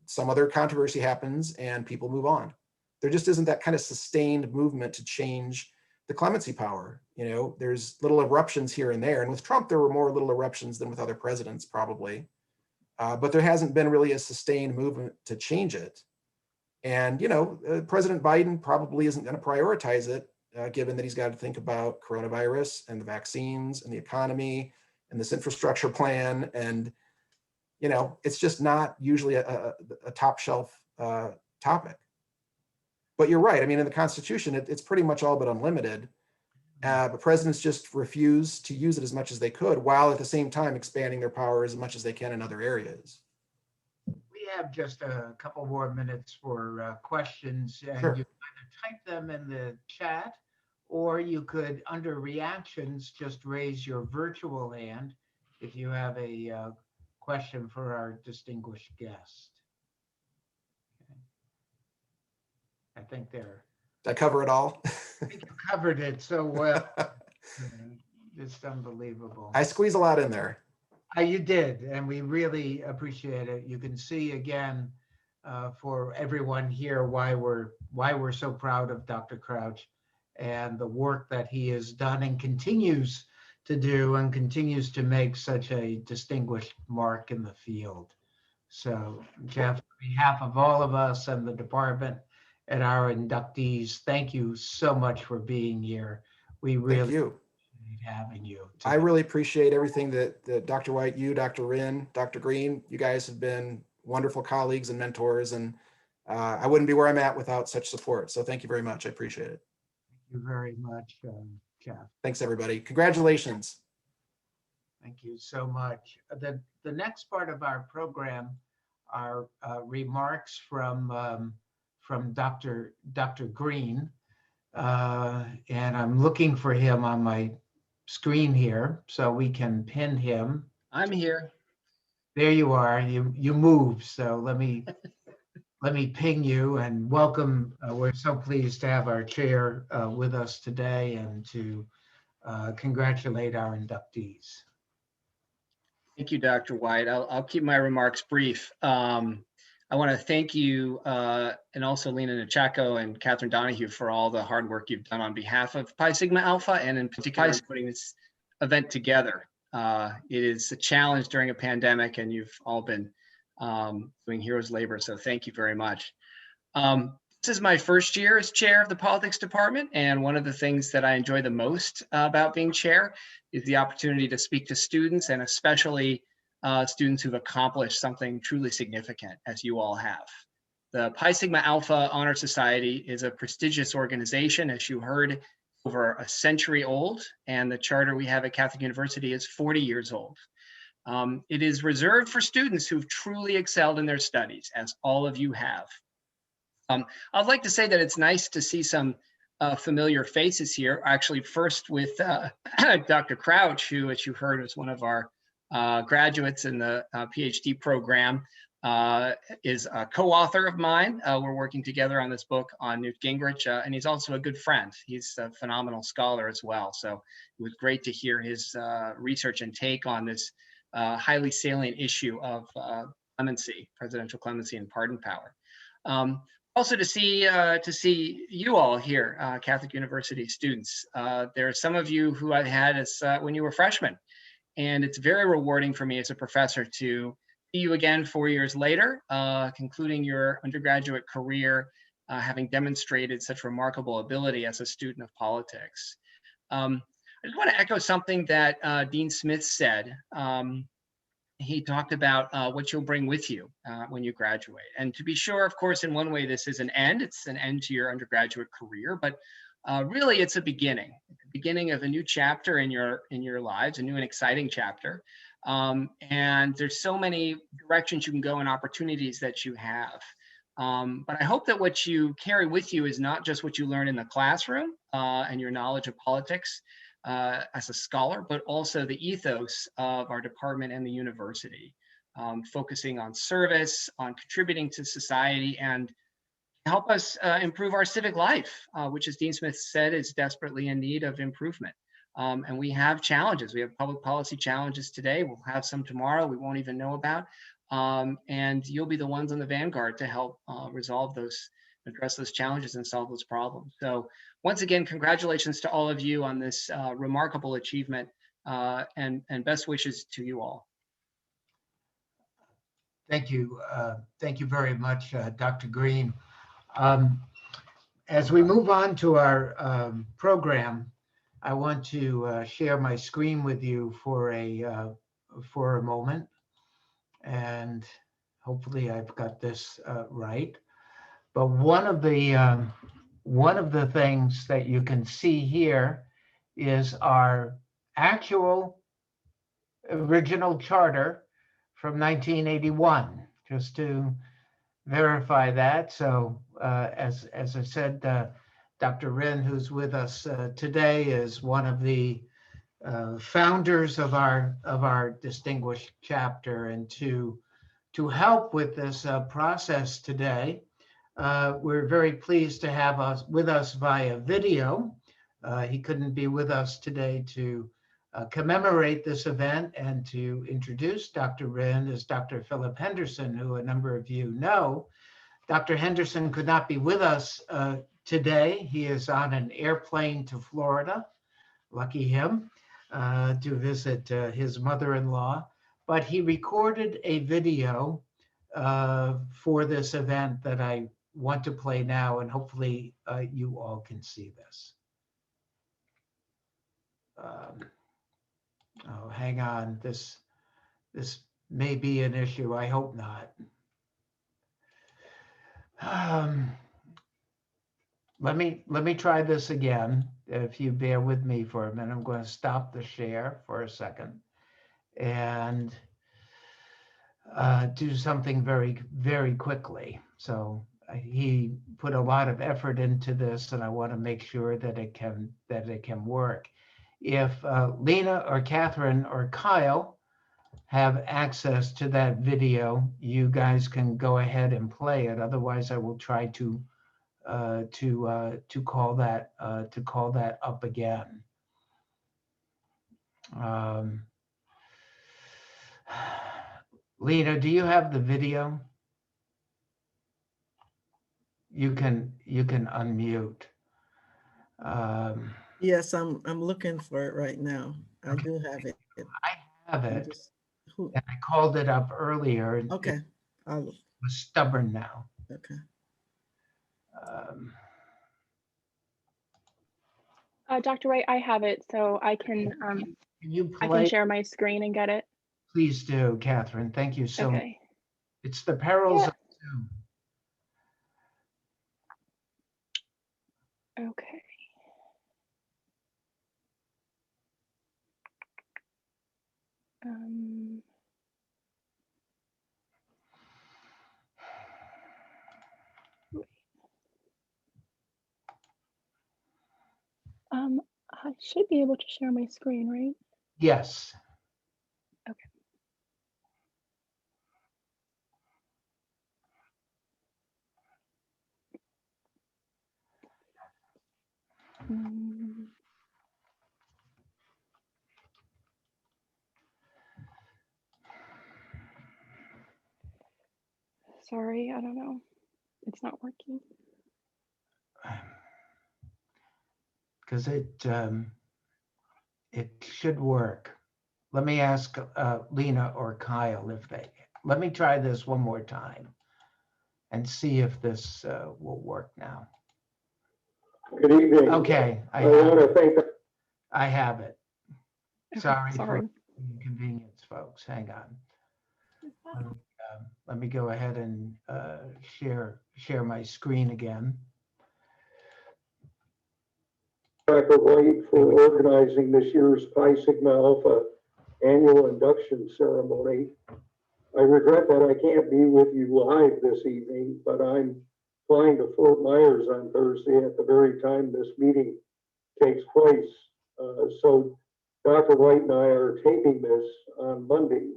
some other controversy happens and people move on. There just isn't that kind of sustained movement to change the clemency power. There's little eruptions here and there. And with Trump, there were more little eruptions than with other presidents, probably. But there hasn't been really a sustained movement to change it. And, President Biden probably isn't going to prioritize it, given that he's got to think about coronavirus and the vaccines and the economy and this infrastructure plan. And, it's just not usually a top shelf topic. But you're right. I mean, in the Constitution, it's pretty much all but unlimited. But presidents just refuse to use it as much as they could, while at the same time expanding their power as much as they can in other areas. We have just a couple more minutes for questions, and Sure. you can either type them in the chat, or you could, under reactions, just raise your virtual hand if you have a question for our distinguished guest. Okay. I think Did I cover it all? I think you covered it so well. It's unbelievable. I squeeze a lot in there. You did, and we really appreciate it. You can see again, for everyone here, why we're so proud of Dr. Crouch and the work that he has done and continues to do, and continues to make such a distinguished mark in the field. So, Jeff, on behalf of all of us and the department and our inductees, thank you so much for being here. We really appreciate having you today. I really appreciate everything that Dr. White, you, Dr. Ryn, Dr. Green, you guys have been wonderful colleagues and mentors, and I wouldn't be where I'm at without such support. So thank you very much. I appreciate it. Thank you very much, Jeff. Thanks, everybody. Congratulations. Thank you so much. The next part of our program are remarks from Dr. Green, and I'm looking for him on my screen here so we can pin him. I'm here. There you are. You moved, so let me ping you and welcome. We're so pleased to have our chair with us today and to congratulate our inductees. Thank you, Dr. White. I'll keep my remarks brief. I want to thank you and also Lena Nachako and Catherine Donahue for all the hard work you've done on behalf of Pi Sigma Alpha, and in particular putting this event together. It is a challenge during a pandemic, and you've all been doing hero's labor, so thank you very much. This is my first year as chair of the politics department, and one of the things that I enjoy the most about being chair is the opportunity to speak to students, and especially students who've accomplished something truly significant, as you all have. The Pi Sigma Alpha Honor Society is a prestigious organization, as you heard, over a century old, and the charter we have at Catholic University is 40 years old. It is reserved for students who've truly excelled in their studies, as all of you have. I'd like to say that it's nice to see some familiar faces here. Actually, first with Dr. Crouch, who, as you heard, was one of our graduates in the PhD program, is a co-author of mine. We're working together on this book on Newt Gingrich, and he's also a good friend. He's a phenomenal scholar as well. So it was great to hear his research and take on this highly salient issue of clemency, presidential clemency and pardon power. Also to see you all here, Catholic University students. There are some of you who I've had as when you were freshmen, and it's very rewarding for me as a professor to see you again 4 years later, concluding your undergraduate career, having demonstrated such remarkable ability as a student of politics. I just want to echo something that Dean Smith said. He talked about what you'll bring with you when you graduate. And to be sure, of course, in one way, this is an end. It's an end to your undergraduate career, but really it's a beginning. It's the beginning of a new chapter in your lives, a new and exciting chapter. And there's so many directions you can go and opportunities that you have. But I hope that what you carry with you is not just what you learn in the classroom and your knowledge of politics, as a scholar, but also the ethos of our department and the university, focusing on service, on contributing to society, and help us improve our civic life, which, as Dean Smith said, is desperately in need of improvement. And we have challenges. We have public policy challenges today. We'll have some tomorrow we won't even know about. And you'll be the ones on the vanguard to help resolve those, address those challenges and solve those problems. So once again, congratulations to all of you on this remarkable achievement, and best wishes to you all. Thank you. Thank you very much, Dr. Green. As we move on to our program, I want to share my screen with you for a moment, and hopefully I've got this right. But one of the things that you can see here is our actual original charter from 1981, just to verify that. So as I said, Dr. Ryn, who's with us today, is one of the founders of our distinguished chapter. And to help with this process today, we're very pleased to have with us via video. He couldn't be with us today to commemorate this event, and to introduce Dr. Ryn is Dr. Philip Henderson, who a number of you know. Dr. Henderson could not be with us today. He is on an airplane to Florida, lucky him, to visit his mother-in-law. But he recorded a video for this event that I want to play now, and hopefully you all can see this. Oh, hang on. This may be an issue. I hope not. Let me try this again. If you bear with me for a minute, I'm going to stop the share for a second and do something very, very quickly. So he put a lot of effort into this, and I want to make sure that it can work. If Lena or Catherine or Kyle have access to that video, you guys can go ahead and play it. Otherwise, I will try to call that up again. Lena, do you have the video? You can unmute. Yes, I'm looking for it right now. I Okay. do have it. I have it. Who? And I called it up earlier. Okay. It was stubborn now. Okay. Um, Dr. Wright, I have it, so Can you I can play? share my screen and get it. Please do, Catherine. Thank you so much. Okay. It's the perils Yeah. of Zoom. Okay. Um, I should be able to share my screen, right? Yes. Okay. Mm. Sorry, I don't know. It's not working. Because it should work. Let me ask Lena or Kyle if they, let me try this one more time and see if this will work now. Good evening. Okay, I want to thank. I have it. Okay, Sorry for sorry. the inconvenience, folks. Hang on. Let me go ahead and share my screen again. Professor White for organizing this year's Pi Sigma Alpha annual induction ceremony. I regret that I can't be with you live this evening, but I'm flying to Fort Myers on Thursday at the very time this meeting takes place. So Dr. White and I are taping this on Monday.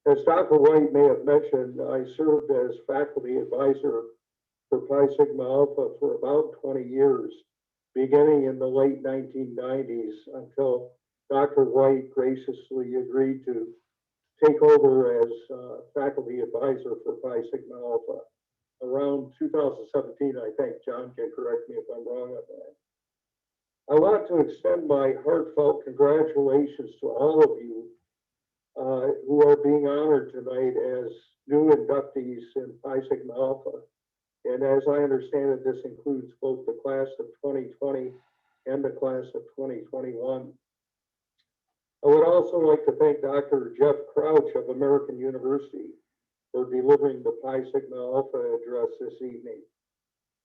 As Dr. White may have mentioned, I served as faculty advisor for Pi Sigma Alpha for about 20 years, beginning in the late 1990s until Dr. White graciously agreed to take over as faculty advisor for Pi Sigma Alpha. Around 2017, I think. John can correct me if I'm wrong on that. I want to extend my heartfelt congratulations to all of you who are being honored tonight as new inductees in Pi Sigma Alpha. And as I understand it, this includes both the class of 2020 and the class of 2021. I would also like to thank Dr. Jeff Crouch of American University for delivering the Pi Sigma Alpha address this evening.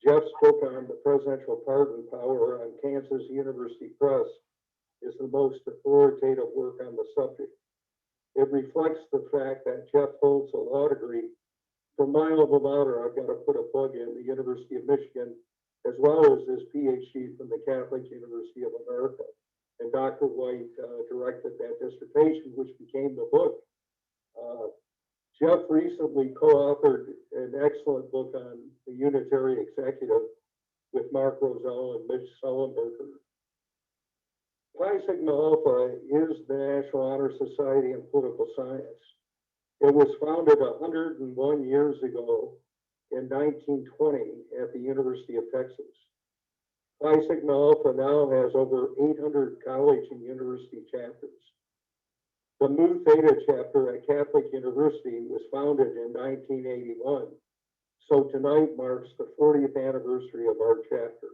Jeff's book on the presidential pardon power on Kansas University Press is the most authoritative work on the subject. It reflects the fact that Jeff holds a law degree from my alma mater. I've got to put a plug in, the University of Michigan, as well as his PhD from the Catholic University of America. And Dr. White directed that dissertation, which became the book. Jeff recently co-authored an excellent book on the Unitary Executive with Mark Roselle and Mitch Sullenberger. Pi Sigma Alpha is the National Honor Society in Political Science. It was founded 101 years ago in 1920 at the University of Texas. Pi Sigma Alpha now has over 800 college and university chapters. The Mu Theta chapter at Catholic University was founded in 1981, so tonight marks the 40th anniversary of our chapter.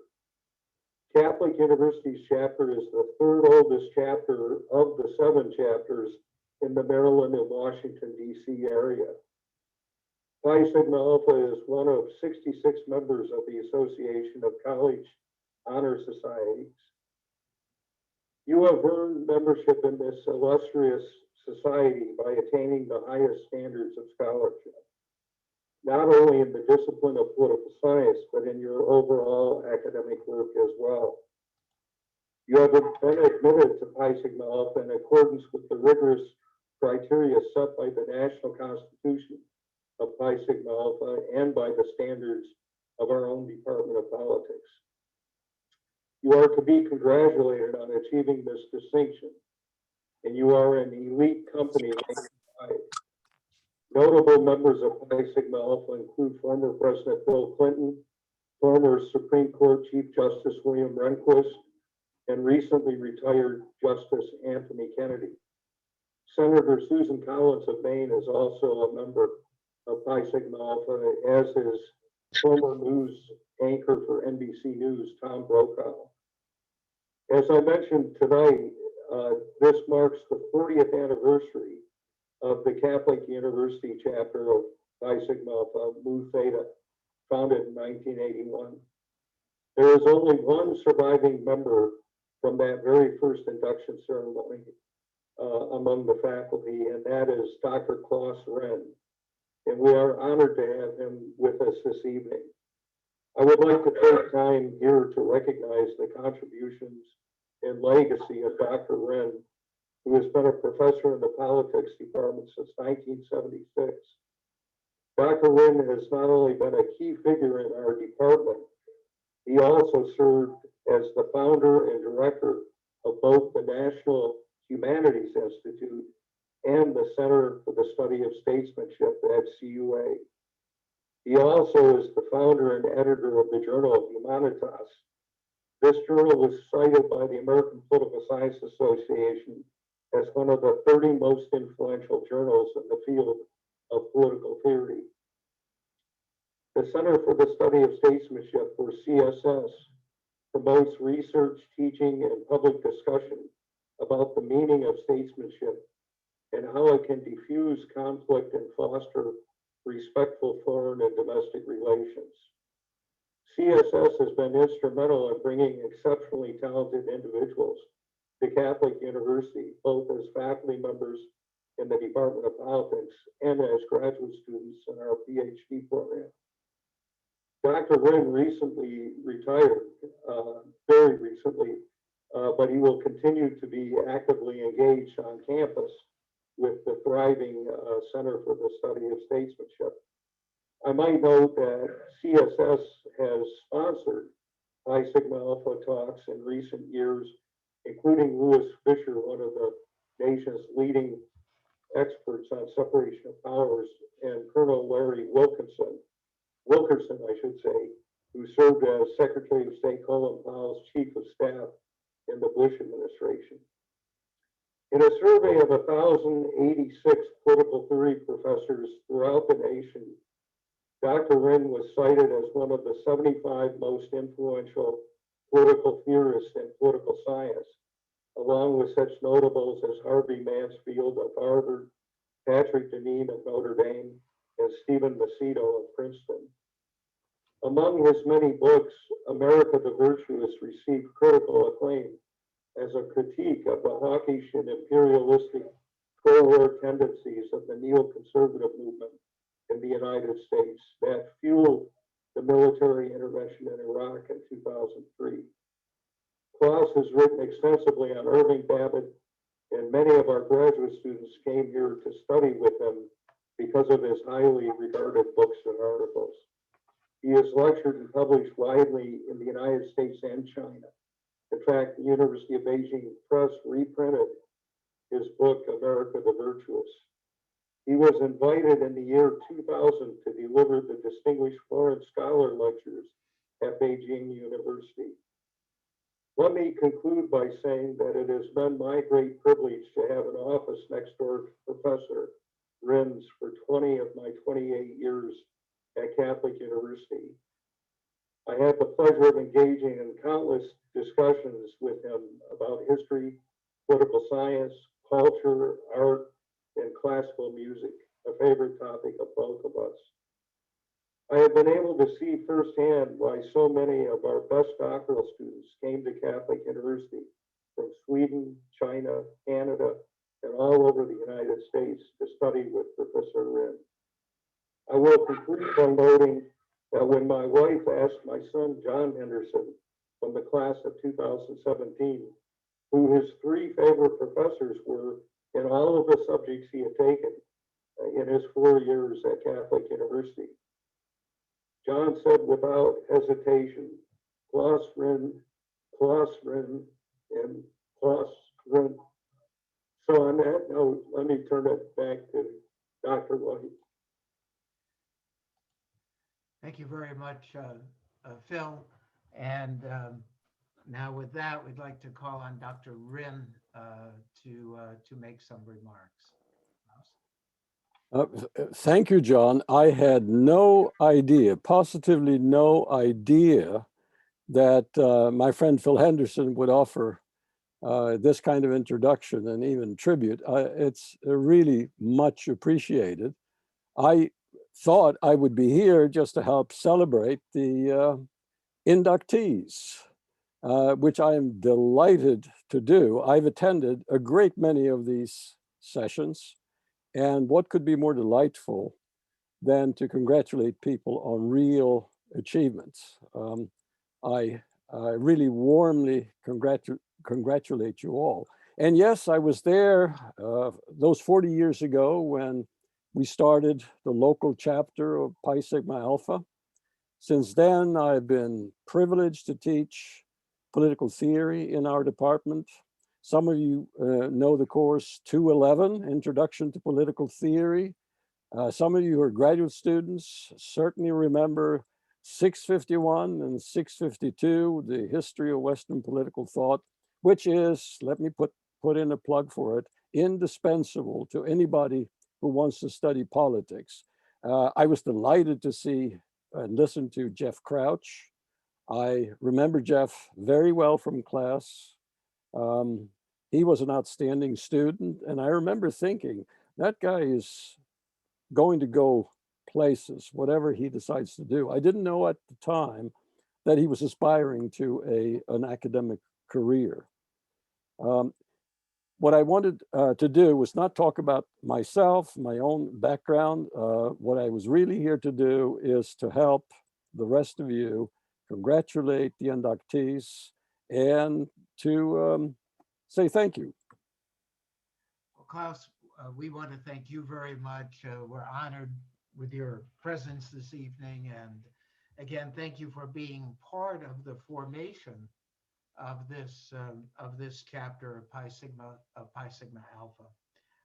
Catholic University's chapter is the third oldest chapter of the 7 chapters in the Maryland and Washington, D.C. area. Pi Sigma Alpha is one of 66 members of the Association of College Honor Societies. You have earned membership in this illustrious society by attaining the highest standards of scholarship, not only in the discipline of political science, but in your overall academic work as well. You have been admitted to Pi Sigma Alpha in accordance with the rigorous criteria set by the National Constitution of Pi Sigma Alpha and by the standards of our own Department of Politics. You are to be congratulated on achieving this distinction, and you are an elite company. Notable members of Pi Sigma Alpha include former President Bill Clinton, former Supreme Court Chief Justice William Rehnquist, and recently retired Justice Anthony Kennedy. Senator Susan Collins of Maine is also a member of Pi Sigma Alpha, as is former news anchor for NBC News, Tom Brokaw. As I mentioned tonight, this marks the 40th anniversary of the Catholic University chapter of Phi Sigma Alpha Mu Theta, founded in 1981. There is only one surviving member from that very first induction ceremony among the faculty, and that is Dr. Claes Ryn. And we are honored to have him with us this evening. I would like to take time here to recognize the contributions and legacy of Dr. Ryn, who has been a professor in the politics department since 1976. Dr. Ryn has not only been a key figure in our department, he also served as the founder and director of both the National Humanities Institute and the Center for the Study of Statesmanship at CUA. He also is the founder and editor of the Journal of Humanitas. This journal was cited by the American Political Science Association as one of the 30 most influential journals in the field of political theory. The Center for the Study of Statesmanship, or CSS, promotes research, teaching, and public discussion about the meaning of statesmanship and how it can diffuse conflict and foster respectful foreign and domestic relations. CSS has been instrumental in bringing exceptionally talented individuals to Catholic University, both as faculty members in the Department of Politics and as graduate students in our PhD program. Dr. Ryn recently retired, very recently, but he will continue to be actively engaged on campus with the thriving Center for the Study of Statesmanship. I might note that CSS has sponsored Phi Sigma Alpha talks in recent years, including Louis Fisher, one of the nation's leading experts on separation of powers, and Colonel Larry Wilkerson, I should say, who served as Secretary of State Colin Powell's Chief of Staff in the Bush administration. In a survey of 1,086 political theory professors throughout the nation, Dr. Ryn was cited as one of the 75 most influential political theorists in political science, along with such notables as Harvey Mansfield of Harvard, Patrick Deneen of Notre Dame, and Stephen Macedo of Princeton. Among his many books, America the Virtuous received critical acclaim as a critique of the hawkish and imperialistic pro-war tendencies of the neoconservative movement in the United States that fueled the military intervention in Iraq in 2003. Claes has written extensively on Irving Babbitt, and many of our graduate students came here to study with him because of his highly regarded books and articles. He has lectured and published widely in the United States and China. In fact, the University of Beijing Press reprinted his book, America the Virtuous. He was invited in the year 2000 to deliver the Distinguished Foreign Scholar Lectures at Beijing University. Let me conclude by saying that it has been my great privilege to have an office next door to Professor Ryn's for 20 of my 28 years at Catholic University. I had the pleasure of engaging in countless discussions with him about history, political science, culture, art, and classical music, a favorite topic of both of us. I have been able to see firsthand why so many of our best doctoral students came to Catholic University from Sweden, China, Canada, and all over the United States to study with Professor Ryn. I will conclude by noting that when my wife asked my son, John Henderson, from the class of 2017, who his three favorite professors were in all of the subjects he had taken in his 4 years at Catholic University, John said without hesitation, Claes Ryn, and Claes Ryn. So on that note, let me turn it back to Dr. White. Thank you very much, Phil. And now with that, we'd like to call on Dr. Ryn to make some remarks. Thank you, John. I had no idea, positively no idea, that my friend Phil Henderson would offer this kind of introduction and even tribute. It's really much appreciated. I thought I would be here just to help celebrate the inductees, which I am delighted to do. I've attended a great many of these sessions, and what could be more delightful than to congratulate people on real achievements. I really warmly congratulate you all. And yes, I was there those 40 years ago when we started the local chapter of Pi Sigma Alpha. Since then, I've been privileged to teach political theory in our department. Some of you know the course 211, Introduction to Political Theory. Some of you who are graduate students certainly remember 651 and 652, the history of Western political thought, which is, let me put in a plug for it, indispensable to anybody who wants to study politics. I was delighted to see and listen to Jeff Crouch. I remember Jeff very well from class. He was an outstanding student, and I remember thinking, that guy is going to go places, whatever he decides to do. I didn't know at the time that he was aspiring to an academic career. What I wanted to do was not talk about myself, my own background. What I was really here to do is to help the rest of you congratulate the inductees and to say thank you. Well, Klaus, we want to thank you very much. We're honored with your presence this evening. And again, thank you for being part of the formation of this chapter of Pi Sigma Alpha.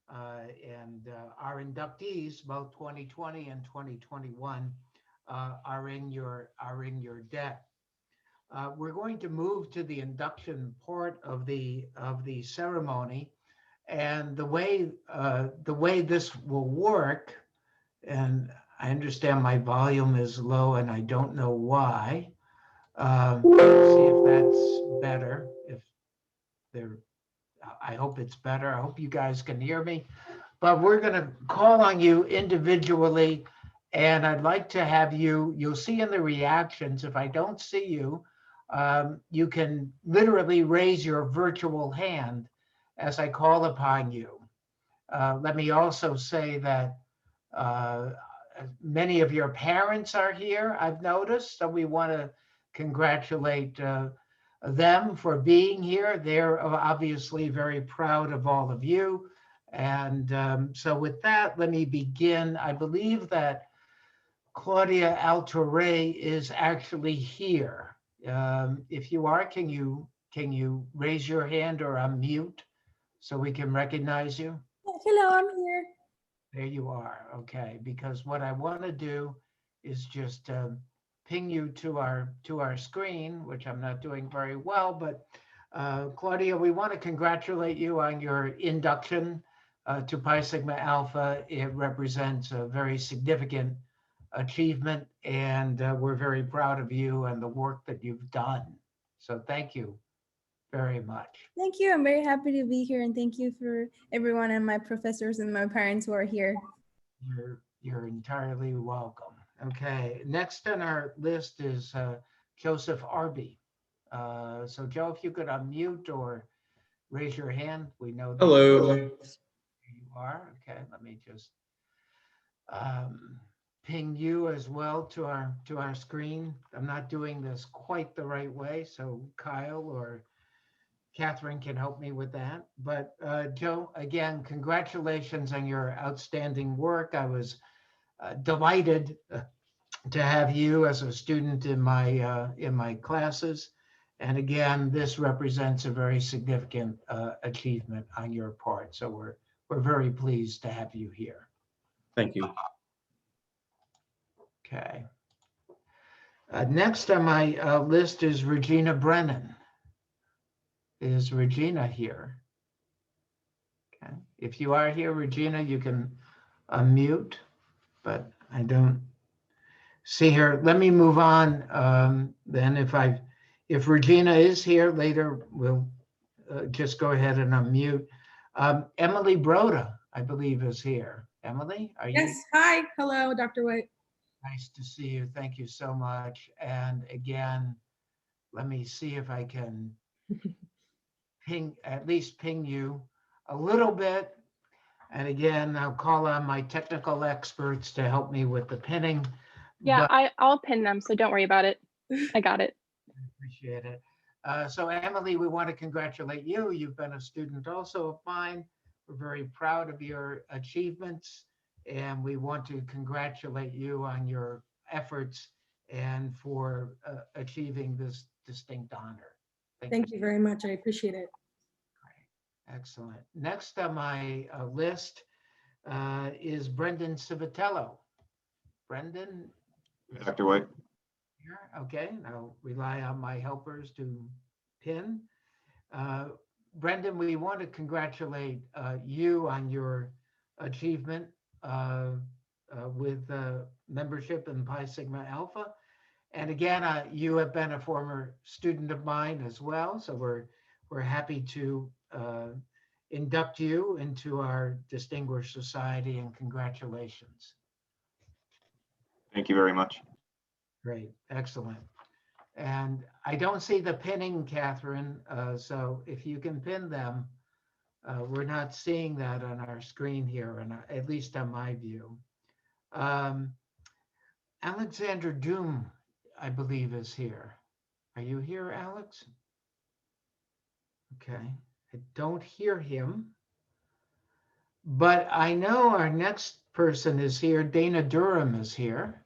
And our inductees, both 2020 and 2021, are in your debt. We're going to move to the induction part of the ceremony, and the way this will work, and I understand my volume is low, and I don't know why. Let's see if that's better. I hope it's better. I hope you guys can hear me. But we're going to call on you individually, and I'd like to have you'll see in the reactions, if I don't see you, you can literally raise your virtual hand as I call upon you. Let me also say that many of your parents are here, I've noticed, so we want to congratulate them for being here. They're obviously very proud of all of you. And so with that, let me begin. I believe that Claudia Altorre is actually here. If you are, can you raise your hand or unmute so we can recognize you? Hello, I'm here. There you are. Okay, because what I want to do is just ping you to our screen, which I'm not doing very well, but Claudia, we want to congratulate you on your induction to Pi Sigma Alpha. It represents a very significant achievement, and we're very proud of you and the work that you've done. So thank you very much. Thank you. I'm very happy to be here, and thank you for everyone and my professors and my parents who are here. You're entirely welcome. Okay, next on our list is Joseph Arby. So Joe, if you could unmute or raise your hand, we know that. Hello. You are. Okay, let me just ping you as well to our screen. I'm not doing this quite the right way, so Kyle or Catherine can help me with that. But Joe, again, congratulations on your outstanding work. I was delighted to have you as a student in my classes. And again, this represents a very significant achievement on your part. So we're very pleased to have you here. Thank you. Okay. Next on my list is Regina Brennan. Is Regina here? Okay. If you are here, Regina, you can unmute, but I don't see her. Let me move on. Then if Regina is here later, we'll just go ahead and unmute. Emily Broda, I believe, is here. Emily, are you? Yes, hi, hello, Dr. White. Nice to see you. Thank you so much. And again, let me see if I can at least ping you a little bit. And again, I'll call on my technical experts to help me with the pinning. Yeah, but I'll pin them, so don't worry about it. I got it. I appreciate it. So Emily, we want to congratulate you. You've been a student also of mine. We're very proud of your achievements, and we want to congratulate you on your efforts and for achieving this distinct honor. Thank you very much, I appreciate it. Excellent. Next on my list is Brendan Civitello. Brendan? Dr. White. Here. Okay, I'll rely on my helpers to pin. Brendan, we want to congratulate you on your achievement with membership in Pi Sigma Alpha. And again, you have been a former student of mine as well, so we're happy to induct you into our distinguished society, and congratulations. Thank you very much. Great, excellent. And I don't see the pinning, Catherine, so if you can pin them, we're not seeing that on our screen here, and at least on my view. Alexander Doom, I believe, is here. Are you here, Alex? Okay, I don't hear him, but I know our next person is here. Dana Durham is here.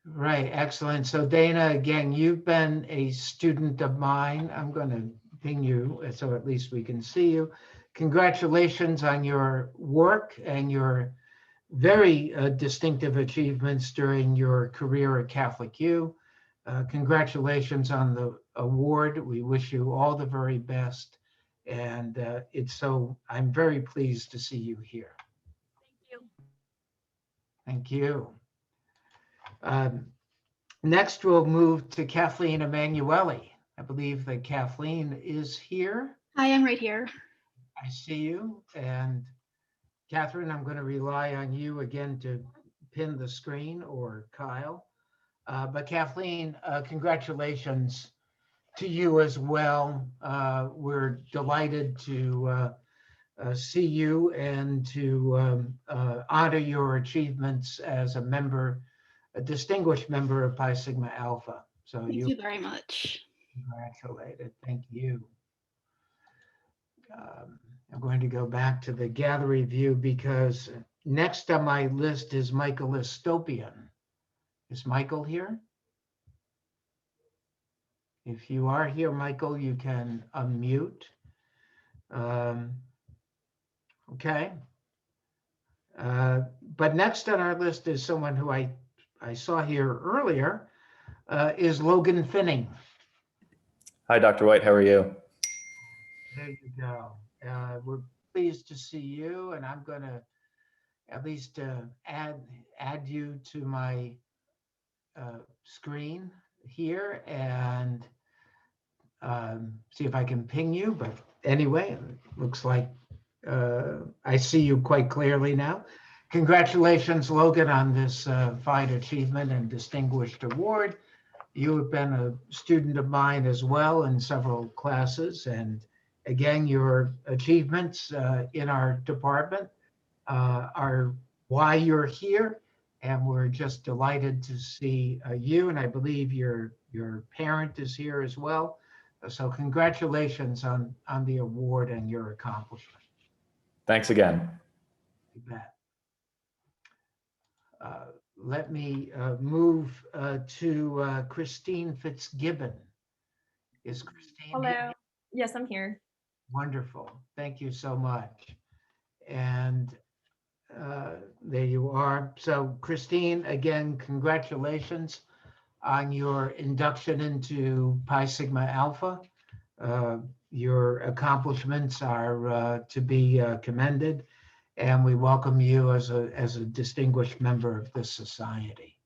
Right, excellent. So Dana, again, you've been a student of mine. I'm going to ping you so at least we can see you. Congratulations on your work and your very distinctive achievements during your career at Catholic U. Congratulations on the award. We wish you all the very best. And I'm very pleased to see you here. Thank you. Next, we'll move to Kathleen Emanuele. I believe that Kathleen is here. Hi, I'm right here. I see you. And Catherine, I'm going to rely on you again to pin the screen, or Kyle. But Kathleen, congratulations to you as well. We're delighted to see you and to honor your achievements as a distinguished member of Pi Sigma Alpha. So Thank you very much. Congratulated. Thank you. I'm going to go back to the gallery view because next on my list is Michael Estopian. Is Michael here? If you are here, Michael, you can unmute. Okay. But next on our list is someone who I saw here earlier, is Logan Finning. Hi, Dr. White. How are you? There you go. We're pleased to see you, and I'm going to at least add you to my screen here and see if I can ping you. But anyway, it looks like I see you quite clearly now. Congratulations, Logan, on this fine achievement and distinguished award. You have been a student of mine as well in several classes, and again, your achievements in our department are why you're here, and we're just delighted to see you, and I believe your parent is here as well. So congratulations on the award and your accomplishment. Thanks again. You bet. Let me move to Christine Fitzgibbon. Is Christine Hello. here? Yes, I'm here. Wonderful. Thank you so much. And there you are. So Christine, again, congratulations on your induction into Pi Sigma Alpha. Your accomplishments are to be commended. and we welcome you as a distinguished member of this society.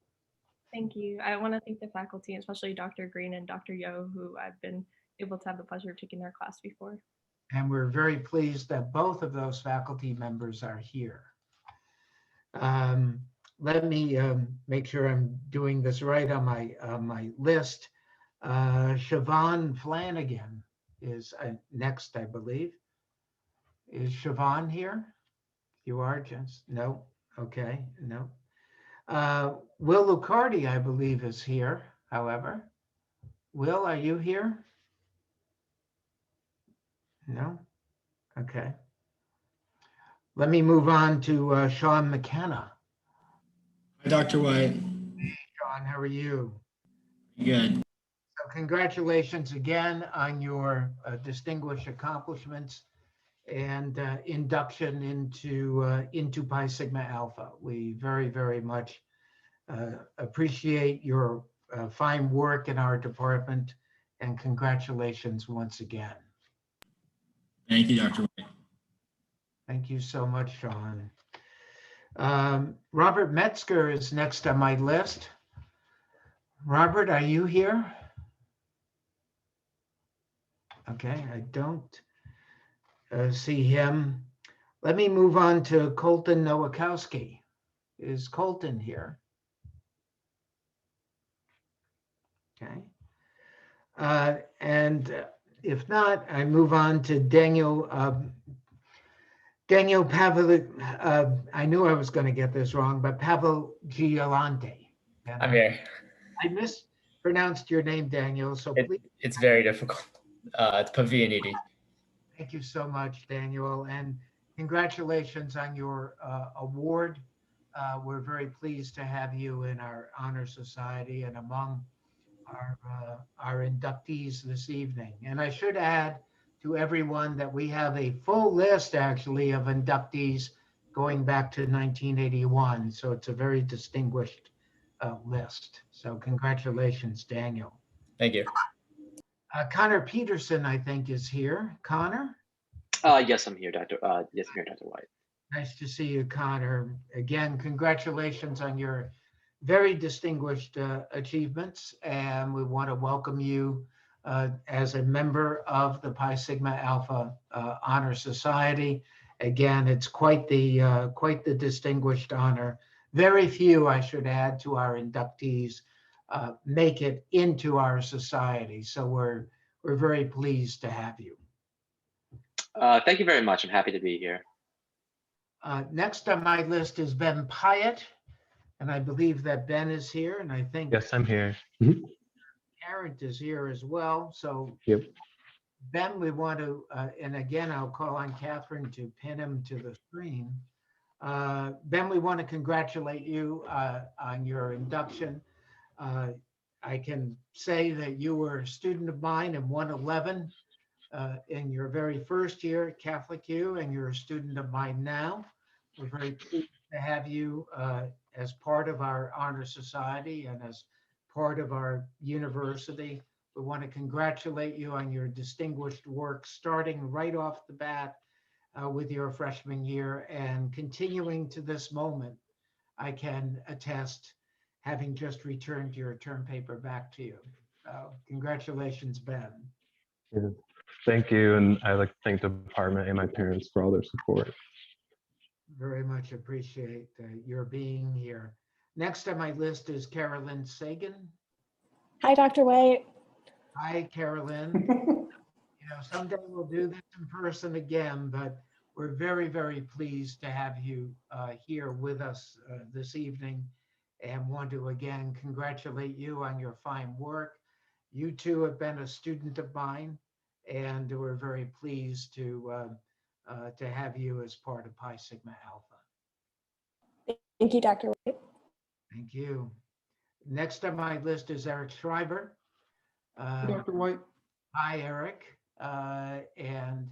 Thank you. I want to thank the faculty, especially Dr. Green and Dr. Yo, who I've been able to have the pleasure of taking their class before. And we're very pleased that both of those faculty members are here. Let me make sure I'm doing this right on my list. Siobhan Flanagan is next, I believe. Is Siobhan here? You are, Jens? No. Okay, no. Will Lucardi, I believe, is here, however. Will, are you here? No? Okay. Let me move on to Sean McKenna. Hi, Dr. White. Sean, how are you? Good. So congratulations again on your distinguished accomplishments and induction into Pi Sigma Alpha. We very, very much appreciate your fine work in our department, and congratulations once again. Thank you, Dr. White. Thank you so much, Sean. Robert Metzger is next on my list. Robert, are you here? Okay, I don't see him. Let me move on to Colton Nowakowski. Is Colton here? Okay. And if not, I move on to Daniel Pavel. I knew I was going to get this wrong, but Pavel Giolante. I'm here. I mispronounced your name, Daniel, so please. It's very difficult. It's Pavianidi. Thank you so much, Daniel, and congratulations on your award. We're very pleased to have you in our honor society and among our inductees this evening. And I should add to everyone that we have a full list actually of inductees going back to 1981. So it's a very distinguished list. So congratulations, Daniel. Thank you. Connor Peterson, I think, is here. Connor? Yes, I'm here, Dr. Yes, I'm here, Dr. White. Nice to see you, Connor. Again, congratulations on your very distinguished achievements, and we want to welcome you as a member of the Pi Sigma Alpha Honor Society. Again, it's quite the distinguished honor. Very few, I should add, to our inductees make it into our society, so we're very pleased to have you. Thank you very much. I'm happy to be here. Next on my list is Ben Pyatt, and I believe that Ben is here, and I think yes, I'm here. Karen is here as well. So yep. Ben, we want to, and again, I'll call on Catherine to pin him to the screen. Ben, we want to congratulate you on your induction. I can say that you were a student of mine in 111 in your very first year at Catholic U, and you're a student of mine now. We're very pleased to have you as part of our honor society and as part of our university. We want to congratulate you on your distinguished work, starting right off the bat with your freshman year and continuing to this moment. I can attest, having just returned your term paper back to you. Congratulations, Ben. Yeah. Thank you, and I'd like to thank the department and my parents for all their support. Very much appreciate your being here. Next on my list is Carolyn Sagan. Hi, Dr. White. Hi, Carolyn. Someday we'll do this in person again, but we're very, very pleased to have you here with us this evening, and want to again congratulate you on your fine work. You too have been a student of mine, and we're very pleased to have you as part of Pi Sigma Alpha. Thank you, Dr. White. Thank you. Next on my list is Eric Schreiber. Dr. White. Hi, Eric. And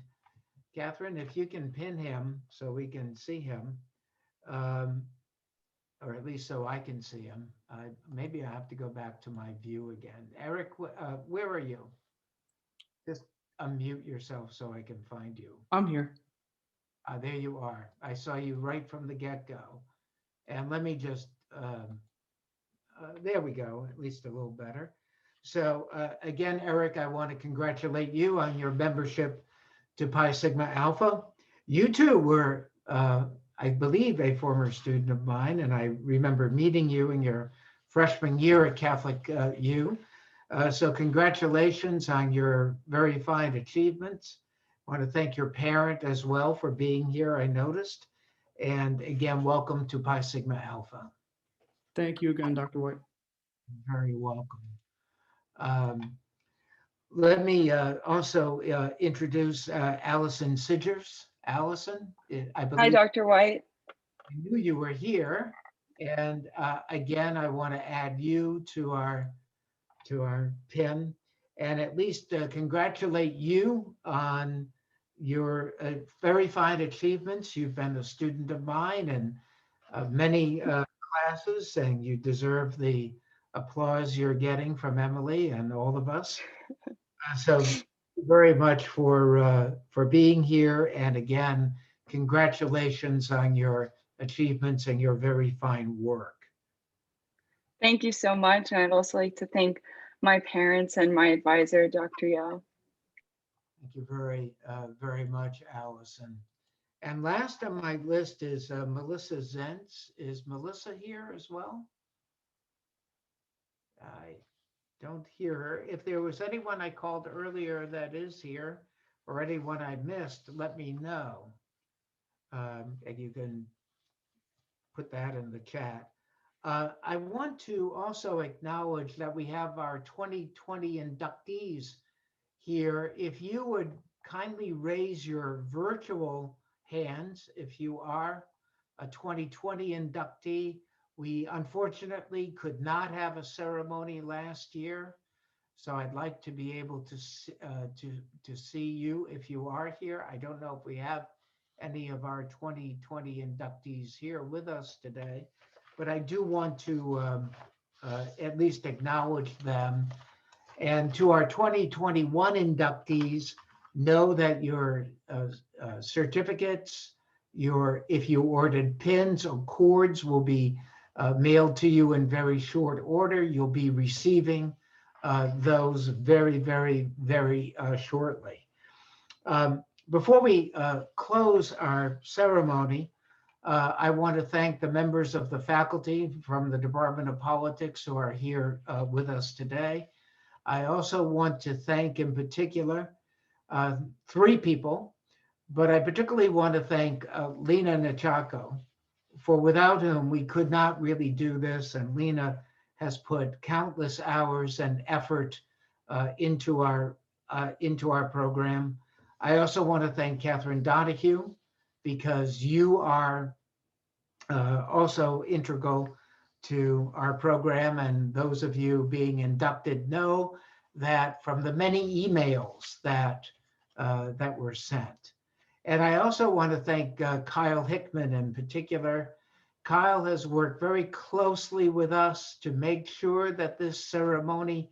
Catherine, if you can pin him so we can see him, or at least so I can see him. Maybe I have to go back to my view again. Eric, where are you? Just unmute yourself so I can find you. I'm here. There you are. I saw you right from the get-go. And let me just, there we go, at least a little better. So again, Eric, I want to congratulate you on your membership to Pi Sigma Alpha. You too were, I believe, a former student of mine, and I remember meeting you in your freshman year at Catholic U. So congratulations on your very fine achievements. I want to thank your parent as well for being here, I noticed. And again, welcome to Pi Sigma Alpha. Thank you again, Dr. White. Very welcome. Let me also introduce Allison Sidgers. Allison, I believe Hi, Dr. White. I knew you were here. And again, I want to add you to our pin and at least congratulate you on your very fine achievements. You've been a student of mine and many classes, and you deserve the applause you're getting from Emily and all of us. So thank you very much for being here. And again, congratulations on your achievements and your very fine work. Thank you so much. And I'd also like to thank my parents and my advisor, Dr. Yao. Thank you very much, Allison. And last on my list is Melissa Zentz. Is Melissa here as well? I don't hear her. If there was anyone I called earlier that is here or anyone I missed, let me know. And you can put that in the chat. I want to also acknowledge that we have our 2020 inductees here. If you would kindly raise your virtual hands if you are a 2020 inductee. We unfortunately could not have a ceremony last year, so I'd like to be able to see you if you are here. I don't know if we have any of our 2020 inductees here with us today, but I do want to at least acknowledge them. And to our 2021 inductees, know that your certificates, if you ordered pins or cords, will be mailed to you in very short order. You'll be receiving those very, very, very shortly. Before we close our ceremony, I want to thank the members of the faculty from the Department of Politics who are here with us today. I also want to thank in particular 3 people, but I particularly want to thank Lena Nachako, for without whom we could not really do this. And Lena has put countless hours and effort into our program. I also want to thank Catherine Donahue, because you are also integral to our program, and those of you being inducted know that from the many emails that were sent. And I also want to thank Kyle Hickman in particular. Kyle has worked very closely with us to make sure that this ceremony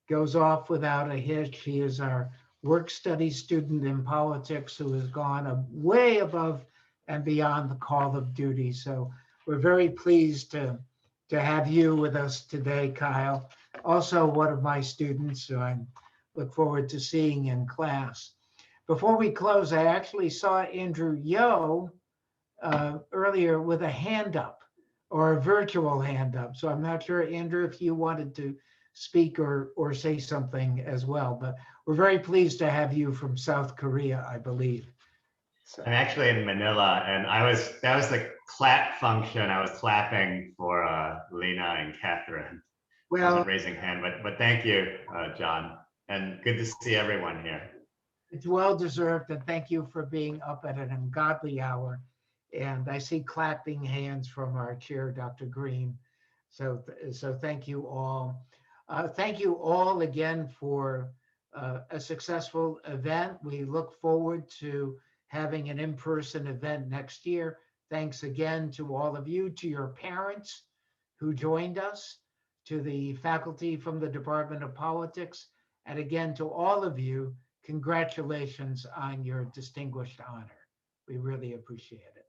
goes off without a hitch. He is our work study student in politics who has gone way above and beyond the call of duty. So we're very pleased to have you with us today, Kyle. Also one of my students who I look forward to seeing in class. Before we close, I actually saw Andrew Yo earlier with a hand up, or a virtual hand up. So I'm not sure, Andrew, if you wanted to speak or say something as well, but we're very pleased to have you from South Korea, I believe. So. I'm actually in Manila, and that was the clap function. I was clapping for Lena and Catherine. I wasn't raising hand, but thank you, John, and good to see everyone here. It's well deserved, and thank you for being up at an ungodly hour. And I see clapping hands from our chair, Dr. Green. So thank you all. Thank you all again for a successful event. We look forward to having an in-person event next year. Thanks again to all of you, to your parents who joined us, to the faculty from the Department of Politics, and again to all of you, congratulations on your distinguished honor. We really appreciate it.